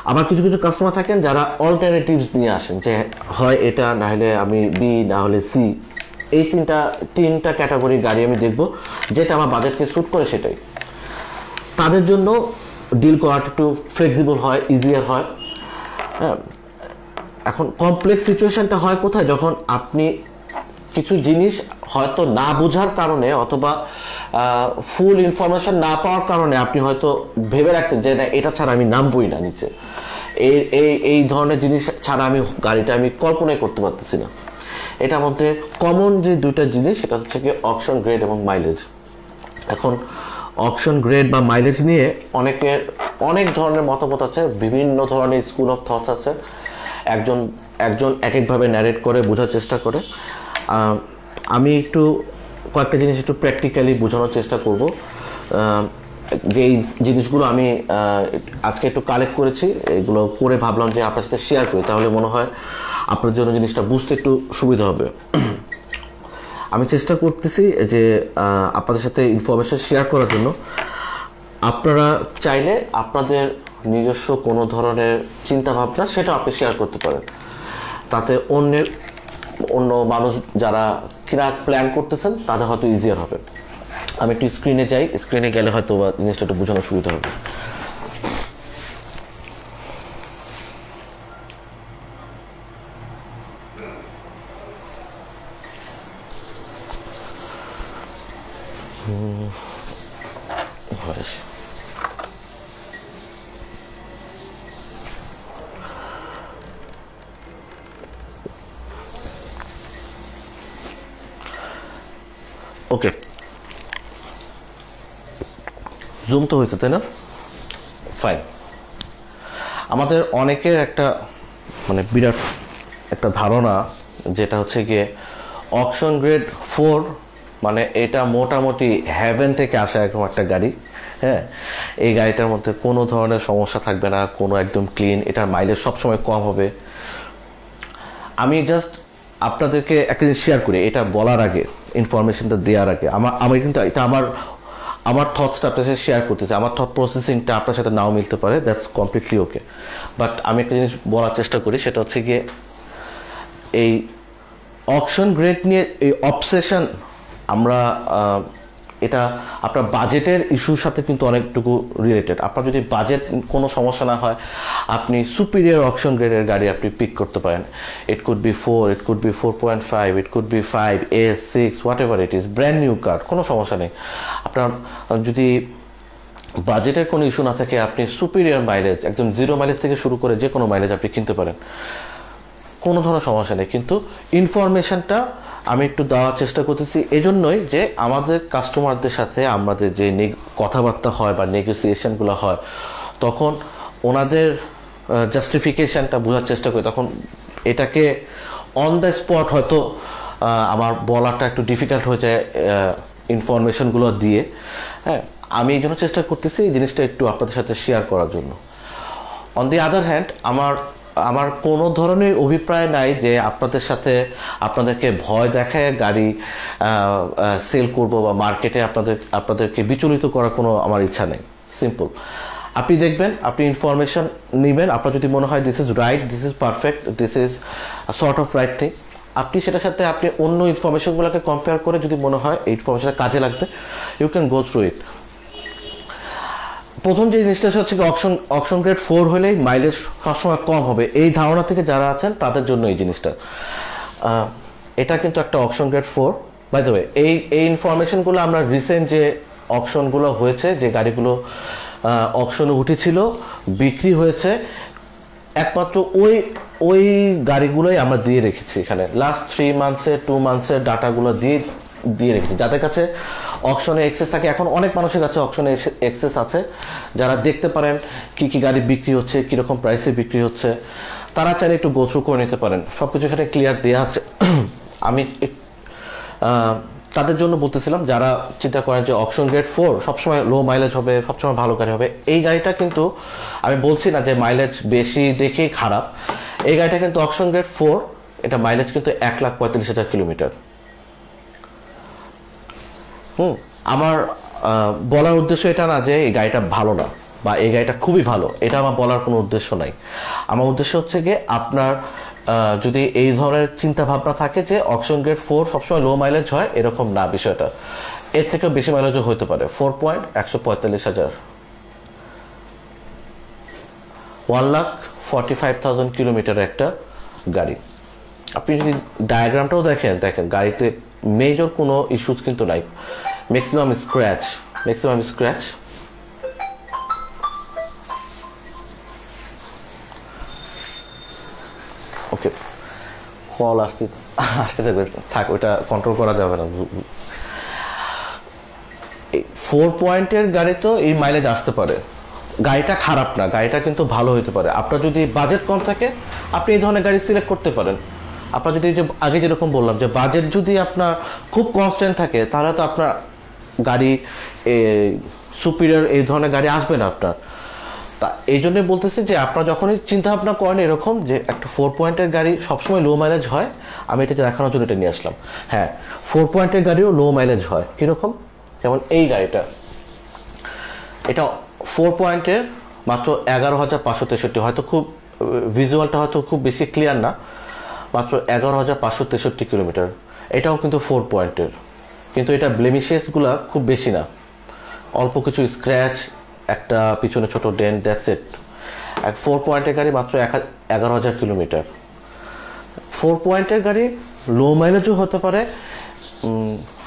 আবার কিছু কাস্টমার থাকেন যারা অল্টারনেটিভস নিয়ে আসেন, যে হয় এটা, না হলে আমি বি, না হলে সি, এই তিনটা ক্যাটাগরির গাড়ি আমি দেখব, যেটা আমার বাজেটকে স্যুট করে সেটাই। তাদের জন্য ডিল করা একটু ফ্লেক্সিবল হয়, ইজিয়ার হয়। হ্যাঁ, এখন কমপ্লেক্স সিচুয়েশনটা হয় কোথায়, যখন আপনি কিছু জিনিস হয়তো না বোঝার কারণে অথবা ফুল ইনফরমেশন না পাওয়ার কারণে আপনি হয়তো ভেবে রাখছেন যে না, এটা ছাড়া আমি নামবই না নিচে, এই ধরনের জিনিস ছাড়া গাড়িটা আমি কল্পনাই করতে পারতেছি না। এটার মধ্যে কমন যে দুইটা জিনিস, সেটা হচ্ছে কি অকশন গ্রেড এবং মাইলেজ। এখন অকশন গ্রেড বা মাইলেজ নিয়ে অনেক ধরনের মতামত আছে, বিভিন্ন ধরনের স্কুল অফ থটস আছে, একজন এক একভাবে ন্যারেট করে বোঝার চেষ্টা করে। আমি একটু কয়েকটা জিনিস একটু প্র্যাকটিক্যালি বোঝানোর চেষ্টা করব, যে এই জিনিসগুলো আমি আজকে একটু কালেক্ট করেছি, এগুলো করে ভাবলাম যে আপনার সাথে শেয়ার করি, তাহলে মনে হয় আপনার জন্য জিনিসটা বুঝতে একটু সুবিধা হবে। আমি চেষ্টা করতেছি যে আপনাদের সাথে ইনফরমেশন শেয়ার করার জন্য। আপনারা চাইলে আপনাদের নিজস্ব কোনো ধরনের চিন্তাভাবনা সেটা আপনি শেয়ার করতে পারেন, তাতে অন্য মানুষ যারা কিনা প্ল্যান করতেছেন তাদের হয়তো ইজিয়ার হবে। আমি একটু স্ক্রিনে যাই, স্ক্রিনে গেলে হয়তো জিনিসটা একটু বোঝানোর সুবিধা হবে। ওকে, জুম তো হয়েছে তাই না? ফাইন। আমাদের অনেকের একটা বিরাট একটা ধারণা, যেটা হচ্ছে গিয়ে অকশন গ্রেড 4 এটা মোটামুটি হ্যাভেন থেকে আসা এরকম একটা গাড়ি। হ্যাঁ, এই গাড়িটার মধ্যে কোনো ধরনের সমস্যা থাকবে না, কোনো একদম ক্লিন, এটার মাইলেজ সবসময় কম হবে। আমি জাস্ট আপনাদেরকে একটা জিনিস শেয়ার করি, এটা বলার আগে, ইনফরমেশনটা দেওয়ার আগে আমি কিন্তু এটা আমার থটসটা আপনার সাথে শেয়ার করতে চাই। আমার থট প্রসেসিংটা আপনার সাথে নাও মিলতে পারে, দ্যাটস কমপ্লিটলি ওকে, বাট আমি একটা জিনিস বলার চেষ্টা করি, সেটা হচ্ছে গিয়ে এই অকশন গ্রেড নিয়ে এই অবসেশন আমরা এটা আপনার বাজেটের ইস্যুর সাথে কিন্তু অনেকটুকু রিলেটেড। আপনার যদি বাজেট কোনো সমস্যা না হয়, আপনি সুপিরিয়র অকশন গ্রেডের গাড়ি আপনি পিক করতে পারেন। It could be 4, it could be 4.5, it could be 5, S, 6, what ever it is, brand new car, কোনো সমস্যা নেই। আপনার যদি বাজেটের কোনো ইস্যু না থাকে, আপনি সুপিরিয়র মাইলেজ, একদম 0 মাইলেজ থেকে শুরু করে যে কোনো মাইলেজ আপনি কিনতে পারেন, কোনো ধরনের সমস্যা নেই। কিন্তু ইনফরমেশনটা আমি একটু দেওয়ার চেষ্টা করতেছি এজন্যই যে আমাদের কাস্টমারদের সাথে আমাদের যে কথাবার্তা হয় বা নেগোসিয়েশনগুলো হয়, তখন ওনাদের জাস্টিফিকেশানটা বোঝার চেষ্টা করি। তখন এটাকে অন দ্য স্পট হয়তো আমার বলাটা একটু ডিফিকাল্ট হয়ে যায় ইনফরমেশনগুলো দিয়ে। হ্যাঁ, আমি এই জন্য চেষ্টা করতেছি এই জিনিসটা একটু আপনাদের সাথে শেয়ার করার জন্য। অন দি আদার হ্যান্ড, আমার কোনো ধরনের অভিপ্রায় নাই যে আপনাদের সাথে আপনাদেরকে ভয় দেখায় গাড়ি সেল করব বা মার্কেটে আপনাদেরকে বিচলিত করার কোনো আমার ইচ্ছা নেই। সিম্পল, আপনি দেখবেন, আপনি ইনফরমেশন নেবেন, আপনার যদি মনে হয় this is right, this is perfect, this is sort of right thing, আপনি সেটার সাথে আপনি অন্য ইনফরমেশনগুলোকে কম্পেয়ার করে যদি মনে হয় এই ইনফরমেশনটা কাজে লাগবে, you can go through it. প্রথম যে জিনিসটা হচ্ছে অকশন গ্রেড 4 হলেই মাইলেজ সবসময় কম হবে, এই ধারণা থেকে যারা আছেন তাদের জন্য এই জিনিসটা। এটা কিন্তু একটা auction grade 4। By the way, এই ইনফরমেশনগুলো আমরা রিসেন্ট যে অকশনগুলো হয়েছে, যে গাড়িগুলো অকশনে উঠেছিল, বিক্রি হয়েছে, একমাত্র ওই গাড়িগুলোই আমরা দিয়ে রেখেছি এখানে। লাস্ট 3 মান্থসের 2 মান্থসের ডাটাগুলো দিয়ে রেখেছি। যাদের কাছে অকশনে এক্সেস থাকে, এখন অনেক মানুষের কাছে অকশনে এক্সেস আছে, যারা দেখতে পারেন কি কি গাড়ি বিক্রি হচ্ছে, কীরকম প্রাইসে বিক্রি হচ্ছে, তারা চাইলে একটু গো থ্রু করে নিতে পারেন। সব কিছু এখানে ক্লিয়ার দেওয়া আছে। আমি তাদের জন্য বলতেছিলাম যারা চিন্তা করেন যে অকশন গ্রেড 4 সবসময় লো মাইলেজ হবে, সবসময় ভালো গাড়ি হবে, এই গাড়িটা কিন্তু আমি বলছি না যে মাইলেজ বেশি দেখেই খারাপ। এই গাড়িটা কিন্তু অকশন গ্রেড 4, এটা মাইলেজ কিন্তু 1,45,000 কিলোমিটার। আমার বলার উদ্দেশ্য এটা না যে এই গাড়িটা ভালো না বা এই গাড়িটা খুবই ভালো, এটা আমার বলার কোনো উদ্দেশ্য নাই। আমার উদ্দেশ্য হচ্ছে গিয়ে আপনার যদি এই ধরনের চিন্তা ভাবনা থাকে যে অকশন গ্রেড 4 সবসময় লো মাইলেজ হয়, এরকম না বিষয়টা, এর থেকেও বেশি মাইলেজও হতে পারে। 4.145,000, 1,45,000 কিলোমিটার একটা গাড়ি। আপনি যদি ডায়াগ্রামটাও দেখেন গাড়িতে মেজর কোনো ইস্যুস কিন্তু নাই, ম্যাক্সিমাম স্ক্র্যাচ। ওকে, কল আসতে থাকবে, থাক, ওইটা কন্ট্রোল করা যাবে না। 4 পয়েন্টের গাড়ি তো এই মাইলেজ আসতে পারে, গাড়িটা খারাপ না, গাড়িটা কিন্তু ভালো হতে পারে। আপনার যদি বাজেট কম থাকে, আপনি এই ধরনের গাড়ি সিলেক্ট করতে পারেন। আপনার যদি যে আগে যেরকম বললাম যে বাজেট যদি আপনার খুব কনস্ট্যান্ট থাকে, তাহলে তো আপনার গাড়ি সুপিরিয়র এই ধরনের গাড়ি আসবে না আপনার। তা এই জন্যই বলতেছি যে আপনারা যখনই চিন্তা ভাবনা করেন এরকম যে একটা 4 পয়েন্টের গাড়ি সবসময় লো মাইলেজ হয়, আমি এটা দেখানোর জন্য এটা নিয়ে আসলাম। হ্যাঁ, 4 পয়েন্টের গাড়িও লো মাইলেজ হয়। কীরকম? যেমন এই গাড়িটা, এটা 4 পয়েন্টের মাত্র 11,563, হয়তো খুব ভিজুয়ালটা হয়তো খুব বেশি ক্লিয়ার না, মাত্র 11,563 কিলোমিটার। এটাও কিন্তু 4 পয়েন্টের, কিন্তু এটা ব্লেমিশেসগুলো খুব বেশি না, অল্প কিছু স্ক্র্যাচ, একটা পিছনে ছোট ডেন্ট, দ্যাটস ইট। 4 পয়েন্টের গাড়ি মাত্র 11,000 কিলোমিটার। 4 পয়েন্টের গাড়ি লো মাইলেজও হতে পারে,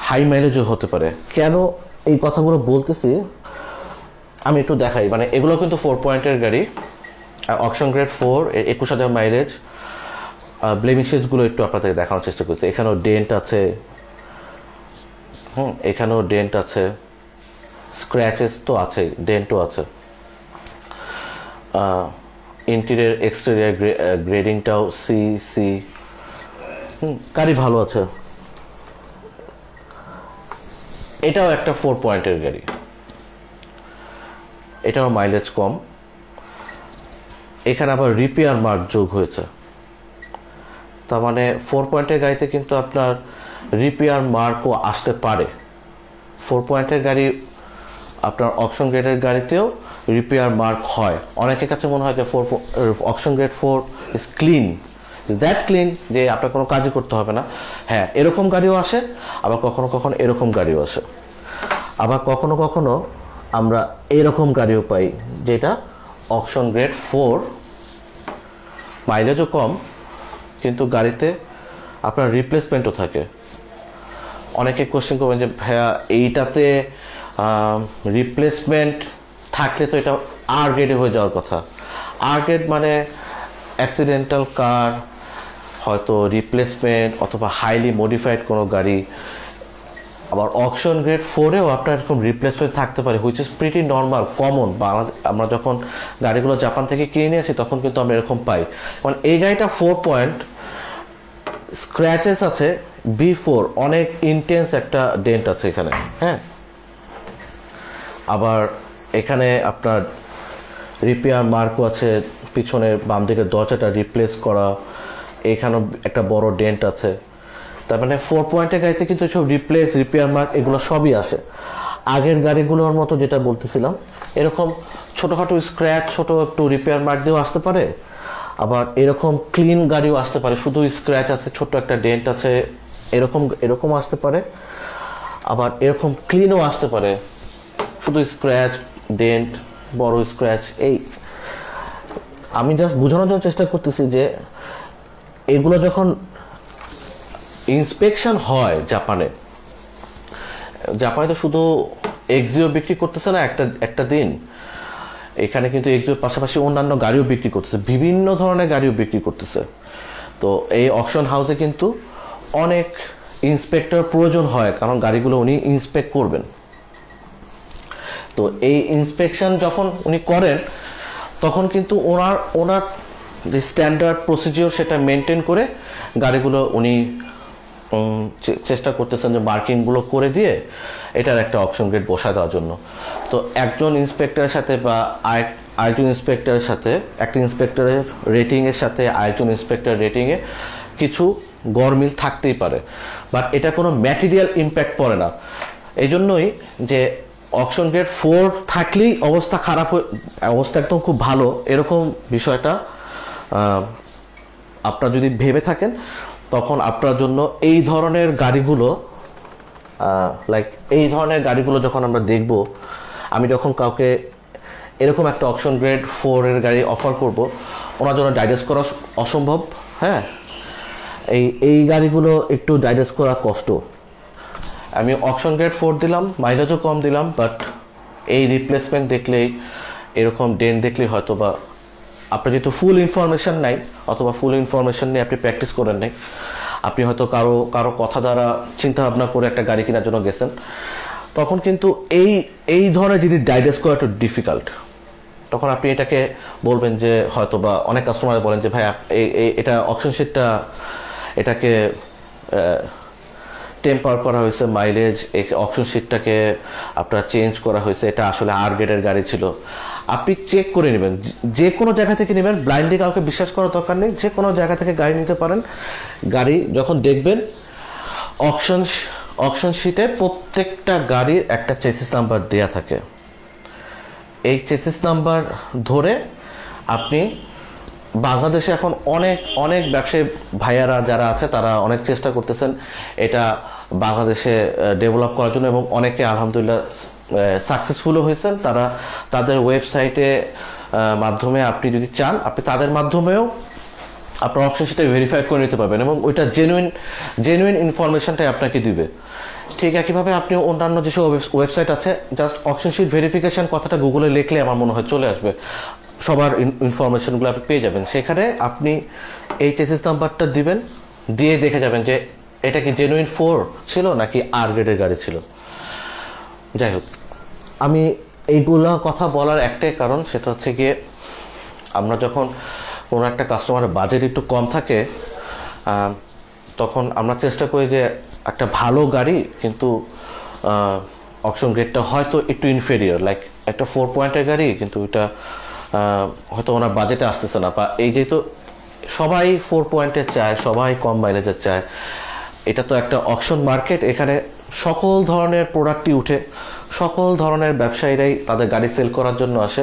হাই মাইলেজও হতে পারে। কেন এই কথাগুলো বলতেছি আমি একটু দেখাই। মানে এগুলো কিন্তু 4 পয়েন্টের গাড়ি, অকশন গ্রেড 4, 21,000 মাইলেজ। ব্লেমিশেসগুলো একটু আপনাদের দেখানোর চেষ্টা করছি। এখানেও ডেন্ট আছে, এখানেও ডেন্ট আছে, স্ক্র্যাচেস তো আছে, ডেন্টও আছে। ইন্টেরিয়র এক্সটেরিয়র গ্রেডিংটাও সি, গাড়ি ভালো আছে। এটাও একটা 4 পয়েন্টের গাড়ি, এটাও মাইলেজ কম। এখানে আবার রিপেয়ার মার্ক যোগ হয়েছে, তার মানে 4 পয়েন্টের গাড়িতে কিন্তু আপনার রিপেয়ার মার্কও আসতে পারে। 4 পয়েন্টের গাড়ি আপনার অকশন গ্রেডের গাড়িতেও রিপেয়ার মার্ক হয়। অনেকের কাছে মনে হয় যে auction grade 4 is clean, that clean যে আপনার কোনো কাজই করতে হবে না। হ্যাঁ, এরকম গাড়িও আসে, আবার কখনো কখনো এরকম গাড়িও আসে। আবার কখনো কখনো আমরা এরকম গাড়িও পাই যেটা অকশন গ্রেড 4, মাইলেজও কম, কিন্তু গাড়িতে আপনার রিপ্লেসমেন্টও থাকে। অনেকে কোশ্চেন করবেন যে ভাইয়া এইটাতে রিপ্লেসমেন্ট থাকলে তো এটা আর গ্রেডে হয়ে যাওয়ার কথা। আর গ্রেড মানে অ্যাক্সিডেন্টাল কার, হয়তো রিপ্লেসমেন্ট অথবা হাইলি মডিফাইড কোনো গাড়ি। আবার অকশন গ্রেড 4-এও আপনার এরকম রিপ্লেসমেন্ট থাকতে পারে, which is pretty normal, common. আমরা যখন গাড়িগুলো জাপান থেকে কিনে নিয়ে আসি তখন কিন্তু আমরা এরকম পাই। মানে এই গাড়িটা 4 পয়েন্ট, স্ক্র্যাচেস আছে B4, অনেক ইন্টেন্স একটা ডেন্ট আছে এখানে, হ্যাঁ। আবার এখানে আপনার রিপেয়ার মার্কও আছে, পিছনের বাম দিকের দরজাটা রিপ্লেস করা, এখানেও একটা বড় ডেন্ট আছে। তার মানে 4 পয়েন্টের গাড়িতে কিন্তু সব রিপেয়ার মার্ক এগুলো সবই আসে। আগের গাড়িগুলোর মতো যেটা বলতেছিলাম এরকম ছোটোখাটো স্ক্র্যাচ, ছোটো একটু রিপেয়ার মার্ক দিয়েও আসতে পারে। আবার এরকম ক্লিন গাড়িও আসতে পারে, শুধু স্ক্র্যাচ আছে, ছোট্ট একটা ডেন্ট আছে, এরকম আসতে পারে। আবার এরকম ক্লিনও আসতে পারে, শুধু স্ক্র্যাচ, ডেন্ট, বড় স্ক্র্যাচ। এই আমি জাস্ট বোঝানোর জন্য চেষ্টা করতেছি যে এগুলো যখন ইন্সপেকশন হয় জাপানে তো শুধু এক্সিও বিক্রি করতেছে না একটা দিন, এখানে কিন্তু এক্সিওর পাশাপাশি অন্যান্য গাড়িও বিক্রি করতেছে, বিভিন্ন ধরনের গাড়িও বিক্রি করতেছে। তো এই অকশন হাউসে কিন্তু অনেক ইন্সপেক্টর প্রয়োজন হয়, কারণ গাড়িগুলো উনি ইন্সপেক্ট করবেন। তো এই ইন্সপেকশন যখন উনি করেন তখন কিন্তু ওনার যে স্ট্যান্ডার্ড প্রসিজিওর সেটা মেনটেন করে গাড়িগুলো উনি চেষ্টা করতেছেন যে মার্কিংগুলো করে দিয়ে এটার একটা অকশন গ্রেড বসায় দেওয়ার জন্য। তো একজন ইন্সপেক্টরের সাথে বা আরেকজন ইন্সপেক্টরের সাথে, একটা ইন্সপেক্টরের রেটিংয়ের সাথে আরেকজন ইন্সপেক্টর রেটিংয়ে কিছু গরমিল থাকতেই পারে, বাট এটা কোনো ম্যাটেরিয়াল ইম্প্যাক্ট পড়ে না। এই জন্যই যে অকশন গ্রেড 4 থাকলেই অবস্থা খারাপ, অবস্থা একদম খুব ভালো এরকম বিষয়টা আপনারা যদি ভেবে থাকেন তখন আপনার জন্য এই ধরনের গাড়িগুলো এই ধরনের গাড়িগুলো যখন আমরা দেখব, আমি যখন কাউকে এরকম একটা অকশন গ্রেড 4-এর গাড়ি অফার করব, ওনার জন্য ডাইজেস্ট করা অসম্ভব, হ্যাঁ। এই গাড়িগুলো একটু ডাইজেস্ট করা কষ্ট। আমি অকশন গ্রেড 4 দিলাম, মাইলেজও কম দিলাম, বাট এই রিপ্লেসমেন্ট দেখলেই, এরকম ডেন্ট দেখলেই হয়তো বা আপনার যেহেতু ফুল ইনফরমেশন নাই, অথবা ফুল ইনফরমেশন নিয়ে আপনি প্র্যাকটিস করেন নাই, আপনি হয়তো কারো কথা দ্বারা চিন্তা ভাবনা করে একটা গাড়ি কেনার জন্য গেছেন, তখন কিন্তু এই ধরনের জিনিস ডাইজেস্ট করা একটু ডিফিকাল্ট। তখন আপনি এটাকে বলবেন যে হয়তো বা অনেক কাস্টমার বলেন যে ভাই এটা অকশন শিটটা এটাকে টেম্পার করা হয়েছে, মাইলেজ অকশন শিটটাকে আপনার চেঞ্জ করা হয়েছে, এটা আসলে আর গ্রেডের গাড়ি ছিল। আপনি চেক করে নেবেন, যে কোনো জায়গা থেকে নেবেন, ব্লাইন্ডলি কাউকে বিশ্বাস করার দরকার নেই, যে কোনো জায়গা থেকে গাড়ি নিতে পারেন। গাড়ি যখন দেখবেন অকশন শিটে প্রত্যেকটা গাড়ির একটা চেসিস নাম্বার দেয়া থাকে। এই চেসিস নাম্বার ধরে আপনি, বাংলাদেশে এখন অনেক ব্যবসায়ী ভাইয়ারা যারা আছে তারা অনেক চেষ্টা করতেছেন এটা বাংলাদেশে ডেভেলপ করার জন্য, এবং অনেকে আলহামদুলিল্লাহ সাকসেসফুলও হয়েছেন। তারা তাদের ওয়েবসাইটে মাধ্যমে আপনি যদি চান, আপনি তাদের মাধ্যমেও আপনার অকশন শিটে ভেরিফাই করে নিতে পারবেন, এবং ওইটা জেনুইন ইনফরমেশনটাই আপনাকে দিবে। ঠিক একইভাবে আপনি অন্যান্য যেসব ওয়েবসাইট আছে, জাস্ট অকশন শিট ভেরিফিকেশন কথাটা গুগলে লিখলে আমার মনে হয় চলে আসবে, সবার ইনফরমেশনগুলো আপনি পেয়ে যাবেন। সেখানে আপনি এই চেসিস নাম্বারটা দিবেন, দিয়ে দেখে যাবেন যে এটা কি জেনুইন 4 ছিল নাকি আর গ্রেডের গাড়ি ছিল। যাই হোক, আমি এইগুলো কথা বলার একটাই কারণ, সেটা হচ্ছে গিয়ে আমরা যখন কোনো একটা কাস্টমারের বাজেট একটু কম থাকে তখন আমরা চেষ্টা করি যে একটা ভালো গাড়ি, কিন্তু অকশন গ্রেডটা হয়তো একটু ইনফেরিয়র, লাইক একটা 4 পয়েন্টের গাড়ি কিন্তু ওইটা হয়তো ওনার বাজেটে আসতেছে না, বা এই যেহেতু সবাই 4 পয়েন্টের চায়, সবাই কম মাইলেজের চায়, এটা তো একটা অকশন মার্কেট, এখানে সকল ধরনের প্রোডাক্টই উঠে, সকল ধরনের ব্যবসায়ীরাই তাদের গাড়ি সেল করার জন্য আসে,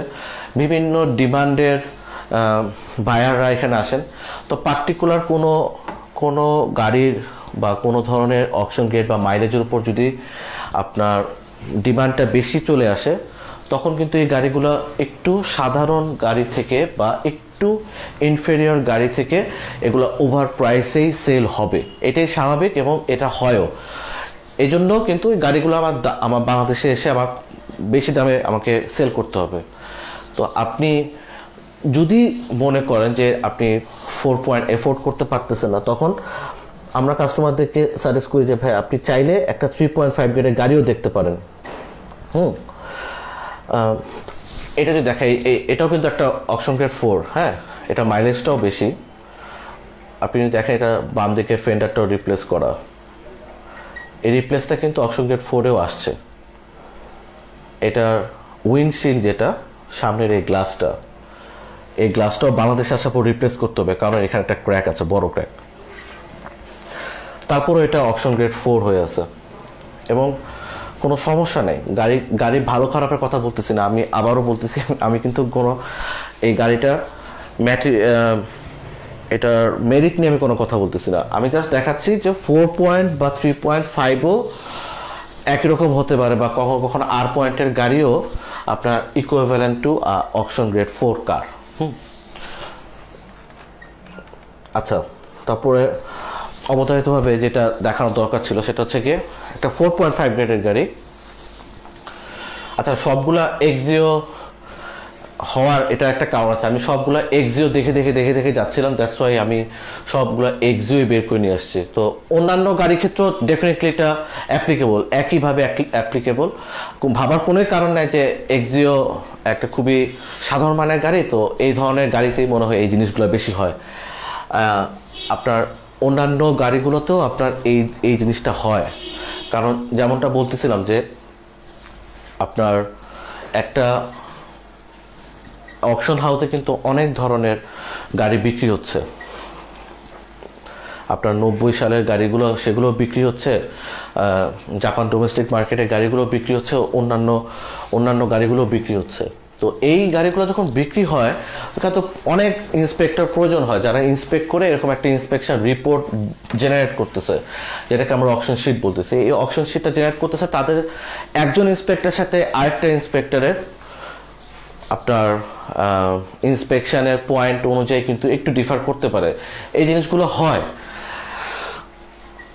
বিভিন্ন ডিমান্ডের বায়াররা এখানে আসেন। তো পার্টিকুলার কোনো গাড়ির বা কোনো ধরনের অকশন গ্রেড বা মাইলেজের উপর যদি আপনার ডিমান্ডটা বেশি চলে আসে, তখন কিন্তু এই গাড়িগুলো একটু সাধারণ গাড়ি থেকে বা একটু ইনফেরিয়র গাড়ি থেকে এগুলো ওভার প্রাইসেই সেল হবে, এটাই স্বাভাবিক এবং এটা হয়ও। এই জন্য কিন্তু এই গাড়িগুলো আমার বাংলাদেশে এসে আমার বেশি দামে আমাকে সেল করতে হবে। তো আপনি যদি মনে করেন যে আপনি 4 পয়েন্ট এফোর্ড করতে পারতেছেন না, তখন আমরা কাস্টমারদেরকে সাজেস্ট করি যে ভাই আপনি চাইলে একটা 3.5 গ্রেডের গাড়িও দেখতে পারেন। এটা যদি দেখাই, এটাও কিন্তু একটা অকশন গ্রেড 4, হ্যাঁ, এটা মাইলেজটাও বেশি। আপনি যদি দেখেন এটা বাম দিকে ফেন্ডারটাও রিপ্লেস করা, এই রিপ্লেসটা কিন্তু অকশন গ্রেড 4-এও আসছে। এটার উইন্ডশিল্ড যেটা সামনের এই গ্লাসটাও বাংলাদেশে আসার পর রিপ্লেস করতে হবে, কারণ এখানে একটা ক্র্যাক আছে, বড় ক্র্যাক। তারপরও এটা অকশন গ্রেড 4 হয়ে আছে এবং কোনো সমস্যা নেই। গাড়ি ভালো খারাপের কথা বলতেছি না, আমি আবারও বলতেছি, আমি কিন্তু কোনো এই গাড়িটার এটার মেরিট নিয়ে আমি কোনো কথা বলতেছি না। আমি জাস্ট দেখাচ্ছি যে 4 পয়েন্ট বা 3.5ও একই রকম হতে পারে, বা কখনো কখনো R পয়েন্টের গাড়িও আপনার ইকুইভ্যালেন্ট টু অকশন গ্রেড 4 কার। আচ্ছা, তারপরে অবধারিতভাবে যেটা দেখানোর দরকার ছিল সেটা হচ্ছে গিয়ে একটা 4.5 গ্রেডের গাড়ি। আচ্ছা, সবগুলা এক্সিও হওয়ার এটা একটা কারণ আছে। আমি সবগুলা এক্সিও দেখে যাচ্ছিলাম, দ্যাটস ওয়াই আমি সবগুলা এক্সিও বের করে নিয়ে আসছি। তো অন্যান্য গাড়ির ক্ষেত্রেও ডেফিনেটলি এটা অ্যাপ্লিকেবল, একইভাবে অ্যাপ্লিকেবল। ভাবার কোনোই কারণ নাই যে এক্সিও একটা খুবই সাধারণ মানের গাড়ি, তো এই ধরনের গাড়িতেই মনে হয় এই জিনিসগুলো বেশি হয়। আপনার অন্যান্য গাড়িগুলোতেও আপনার এই জিনিসটা হয়, কারণ যেমনটা বলতেছিলাম যে আপনার একটা অকশন হাউসে কিন্তু অনেক ধরনের গাড়ি বিক্রি হচ্ছে। আপনার 90 সালের গাড়িগুলো সেগুলো বিক্রি হচ্ছে, জাপান ডোমেস্টিক মার্কেটের গাড়িগুলো বিক্রি হচ্ছে, অন্যান্য গাড়িগুলো বিক্রি হচ্ছে। তো এই গাড়িগুলো যখন বিক্রি হয় ওখানে তো অনেক ইন্সপেক্টর প্রয়োজন হয়, যারা ইন্সপেক্ট করে এরকম একটা ইন্সপেকশন রিপোর্ট জেনারেট করতেছে, যেটাকে আমরা অকশন শিট বলতেছি। এই অকশন শিটটা জেনারেট করতেছে তাদের একজন ইন্সপেক্টরের সাথে আরেকটা ইন্সপেক্টরের আপনার ইন্সপেকশনের পয়েন্ট অনুযায়ী কিন্তু একটু ডিফার করতে পারে, এই জিনিসগুলো হয়।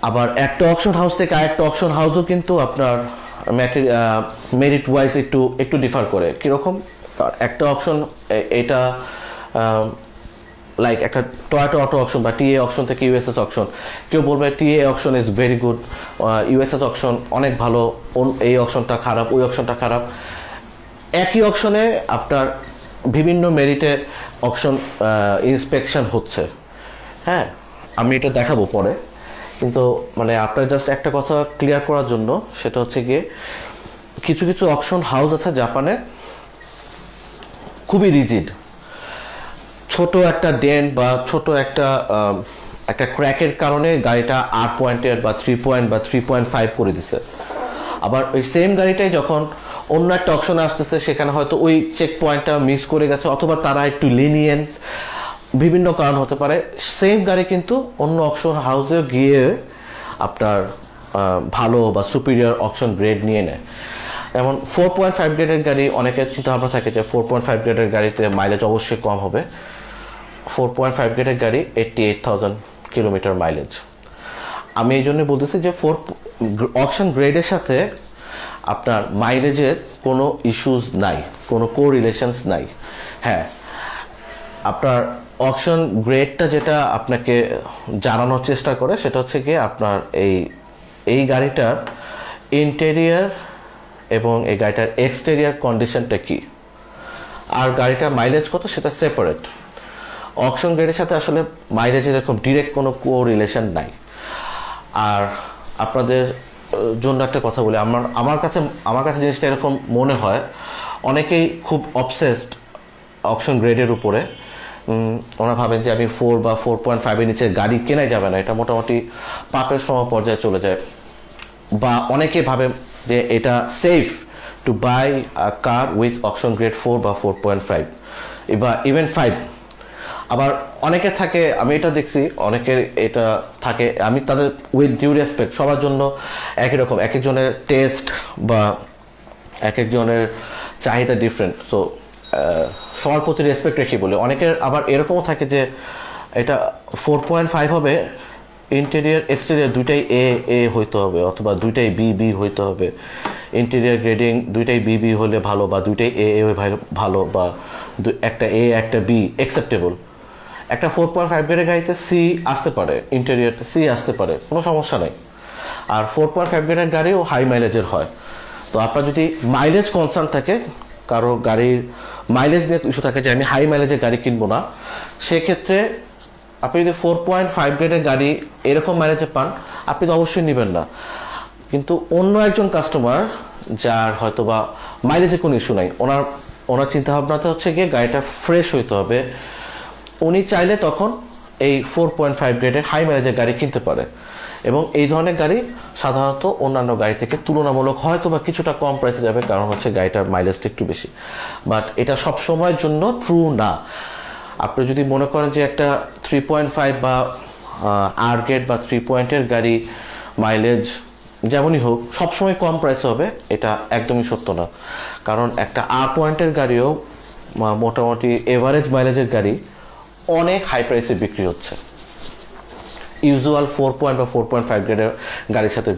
আবার একটা অকশন হাউস থেকে আরেকটা অকশন হাউসও কিন্তু আপনার মেরিট ওয়াইজ একটু ডিফার করে। কীরকম? একটা অকশন এটা লাইক একটা টয়োটা অটো অকশন বা টিএ অকশন থেকে ইউএসএস অকশন, কেউ বলবে TA auction is very good, USS auction অনেক ভালো, এই অকশনটা খারাপ, ওই অকশনটা খারাপ। একই অকশনে আপনার বিভিন্ন মেরিটে অকশন ইন্সপেকশন হচ্ছে। হ্যাঁ, আমি এটা দেখাবো পরে, কিন্তু মানে আপনার জাস্ট একটা কথা ক্লিয়ার করার জন্য, সেটা হচ্ছে গিয়ে কিছু কিছু অকশন হাউস আছে জাপানে খুবই রিজিড। ছোট একটা ডেন্ট বা ছোট একটা ক্র্যাকের কারণে গাড়িটা 8 পয়েন্টের বা 3 পয়েন্ট বা 3.5 করে দিছে। আবার ওই সেম গাড়িটাই যখন অন্য একটা অকশনে আসতেছে, সেখানে হয়তো ওই চেক পয়েন্টটা মিস করে গেছে, অথবা তারা একটু লিনিয়েন্ট, বিভিন্ন কারণ হতে পারে। সেম গাড়ি কিন্তু অন্য অকশন হাউসে গিয়ে আপনার ভালো বা সুপিরিয়র অকশন গ্রেড নিয়ে নেয়। যেমন 4.5 গ্রেডের গাড়ি, অনেকের চিন্তাভাবনা থাকে যে 4.5 গ্রেডের গাড়িতে মাইলেজ অবশ্যই কম হবে। 4.5 গ্রেডের গাড়ি 88,000 কিলোমিটার মাইলেজ। আমি এই জন্য বলতেছি যে অকশন গ্রেডের সাথে আপনার মাইলেজের কোনো ইস্যুস নাই, কোনো কোরিলেশনস নাই। হ্যাঁ, আপনার অকশন গ্রেডটা যেটা আপনাকে জানানোর চেষ্টা করে সেটা হচ্ছে গিয়ে আপনার এই গাড়িটার ইন্টেরিয়ার এবং এই গাড়িটার এক্সটেরিয়ার কন্ডিশনটা কি, আর গাড়িটার মাইলেজ কত সেটা সেপারেট। অকশন গ্রেডের সাথে আসলে মাইলেজের এরকম ডিরেক্ট কোনো কোরিলেশন নাই। আর আপনাদের জন্য একটা কথা বলি, আমার কাছে জিনিসটা এরকম মনে হয়, অনেকেই খুব অবসেসড অকশন গ্রেডের উপরে। ওনারা ভাবেন যে আমি 4 বা 4.5-এর নিচে গাড়ি কেনাই যাবে না, এটা মোটামুটি পাপের সমপর্যায়ে চলে যায়। বা অনেকে ভাবে যে এটা safe to buy a car with auction grade 4 বা 4.5 বা ইভেন 5। আবার অনেকে থাকে, আমি এটা দেখছি অনেকের এটা থাকে, আমি তাদের উইথ ডিউ রেসপেক্ট, সবার জন্য একই রকম, এক একজনের টেস্ট বা এক একজনের চাহিদা ডিফারেন্ট। সো সবার প্রতি রেসপেক্ট রেখে বলে। অনেকের আবার এরকমও থাকে যে এটা 4.5 হবে, ইন্টেরিয়ার এক্সটেরিয়ার দুইটাই এ এ হইতে হবে, অথবা দুইটাই বি বি হইতে হবে। ইন্টেরিয়ার গ্রেডিং দুইটাই বি বি হলে ভালো, বা দুইটাই এ এ ভালো, বা একটা এ একটা বি অ্যাকসেপ্টেবল। একটা 4.5 গ্রেডের গাড়িতে সি আসতে পারে, ইন্টেরিয়ার সি আসতে পারে, কোনো সমস্যা নেই। আর 4.5 গ্রেডের গাড়িও হাই মাইলেজের হয়। তো আপনার যদি মাইলেজ কনসার্ন থাকে, কারো গাড়ির মাইলেজ নিয়ে ইস্যু থাকে যে আমি হাই মাইলেজের গাড়ি কিনবো না, সেক্ষেত্রে আপনি যদি 4.5 গ্রেডের গাড়ি এরকম মাইলেজে পান, আপনি তো অবশ্যই নেবেন না। কিন্তু অন্য একজন কাস্টমার যার হয়তো বা মাইলেজে কোনো ইস্যু নাই, ওনার চিন্তাভাবনাতে হচ্ছে গিয়ে গাড়িটা ফ্রেশ হইতে হবে, উনি চাইলে তখন এই 4.5 গ্রেডের হাই মাইলেজের গাড়ি কিনতে পারে। এবং এই ধরনের গাড়ি সাধারণত অন্যান্য গাড়ি থেকে তুলনামূলক হয়তো বা কিছুটা কম প্রাইসে যাবে, কারণ হচ্ছে গাড়িটার মাইলেজটা একটু বেশি। বাট এটা সব সময়ের জন্য ট্রু না। আপনি যদি মনে করেন যে একটা 3.5 বা আর গ্রেড বা 3 পয়েন্টের গাড়ি মাইলেজ যেমনই হোক সবসময় কম প্রাইস হবে, এটা একদমই সত্য না। কারণ একটা আর পয়েন্টের গাড়িও মোটামুটি এভারেজ মাইলেজের গাড়ি অনেক হাই প্রাইসে বিক্রি হচ্ছে, ইউজুয়াল 4 বা 4.5 গ্রেডের গাড়ির সাথে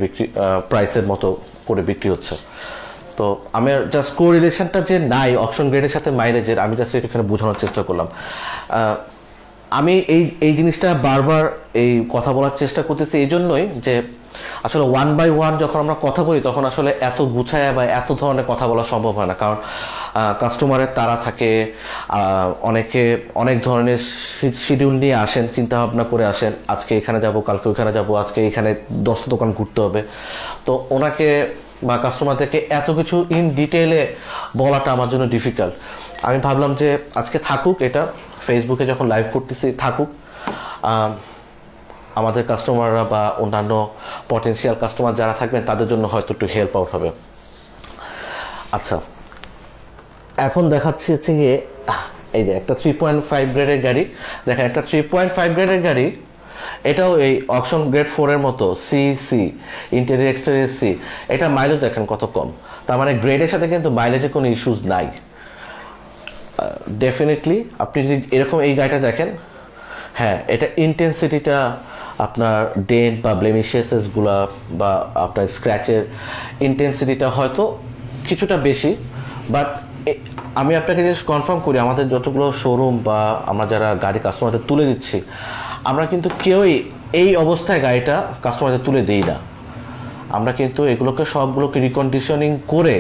প্রাইসের মতো করে বিক্রি হচ্ছে। তো আমি জাস্ট কোরিলেশনটা যে নাই অপশন গ্রেডের সাথে মাইলেজের, আমি জাস্ট এখানে বোঝানোর চেষ্টা করলাম। আমি এই জিনিসটা বারবার এই কথা বলার চেষ্টা করতেছি এই জন্যই যে আসলে 1 বাই 1 যখন আমরা কথা বলি তখন আসলে এত গুছায় বা এত ধরনের কথা বলা সম্ভব হয় না। কারণ কাস্টমারের তারা থাকে, অনেকে অনেক ধরনের শিডিউল নিয়ে আসেন, চিন্তা ভাবনা করে আসেন, আজকে এখানে যাব, কালকে ওখানে যাব, আজকে এখানে 10টা দোকান ঘুরতে হবে। তো ওনাকে বা কাস্টমারদেরকে এত কিছু ইন ডিটেলে বলাটা আমার জন্য ডিফিকাল্ট। আমি ভাবলাম যে আজকে থাকুক, এটা ফেসবুকে যখন লাইভ করতেছি থাকুক, আমাদের কাস্টমাররা বা অন্যান্য পটেনশিয়াল কাস্টমার যারা থাকবেন তাদের জন্য হয়তো একটু হেল্প আউট হবে। আচ্ছা, এখন দেখাচ্ছি হচ্ছে গিয়ে এই যে একটা 3.5 গ্রেডের গাড়ি দেখেন, একটা 3.5 গ্রেডের গাড়ি, এটাও এই অপশন গ্রেড 4 এর মতো সি ইন্টেরিয়র এক্সটেরিয়র সি। এটা মাইলেজ দেখেন কত কম, তার মানে গ্রেডের সাথে কিন্তু মাইলেজে কোনো ইস্যুস নাই। ডেফিনেটলি আপনি যদি এরকম এই গাড়িটা দেখেন, হ্যাঁ এটা ইন্টেন্সিটিটা আপনার ডেন্ট বা ব্লেমিশেসগুলা বা আপনার স্ক্র্যাচের ইন্টেন্সিটিটা হয়তো কিছুটা বেশি। বাট আমি আপনাকে যে কনফার্ম করি, আমাদের যতগুলো শোরুম বা আমরা যারা গাড়ি কাস্টমারদের তুলে দিচ্ছি, আমরা কিন্তু কেউই এই অবস্থায় গাড়িটা কাস্টমারদের তুলে দিই না। আমরা কিন্তু এগুলোকে সবগুলোকে রিকন্ডিশনিং করে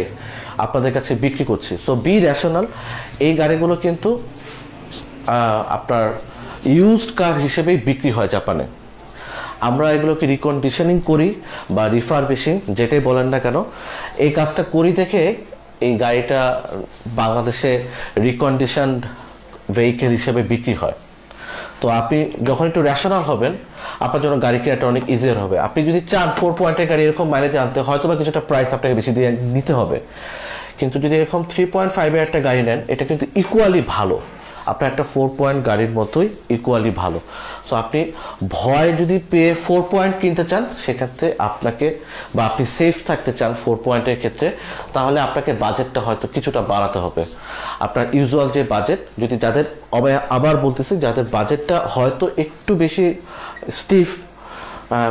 আপনাদের কাছে বিক্রি করছি। So be rational. এই গাড়িগুলো কিন্তু আপনার ইউজড কার হিসেবেই বিক্রি হয় জাপানে। আমরা এগুলোকে রিকন্ডিশনিং করি বা রিফারবিশিং, যেটাই বলেন না কেন, এই কাজটা করি দেখে এই গাড়িটা বাংলাদেশে রিকন্ডিশনড ভেহিকেল হিসেবে বিক্রি হয়। তো আপনি যখন একটু রেশনাল হবেন, আপনার জন্য গাড়ি কেনাটা অনেক ইজিয়ার হবে। আপনি যদি চান 4 পয়েন্টের গাড়ি এরকম মাইলেজ আনতে, হয়তো বা কিছুটা প্রাইস আপনাকে বেশি দিয়ে নিতে হবে। কিন্তু যদি এরকম 3.5 এর একটা গাড়ি নেন, এটা কিন্তু ইকুয়ালি ভালো, আপনার একটা 4 পয়েন্ট গাড়ির মতোই ইকুয়ালি ভালো। সো আপনি ভয় যদি পেয়ে 4 পয়েন্ট কিনতে চান, সেক্ষেত্রে আপনাকে বা আপনি সেফ থাকতে চান 4 পয়েন্টের ক্ষেত্রে, তাহলে আপনাকে বাজেটটা হয়তো কিছুটা বাড়াতে হবে। আপনার ইউজুয়াল যে বাজেট, যদি যাদের আবার বলতেছি যাদের বাজেটটা হয়তো একটু বেশি স্টিফ,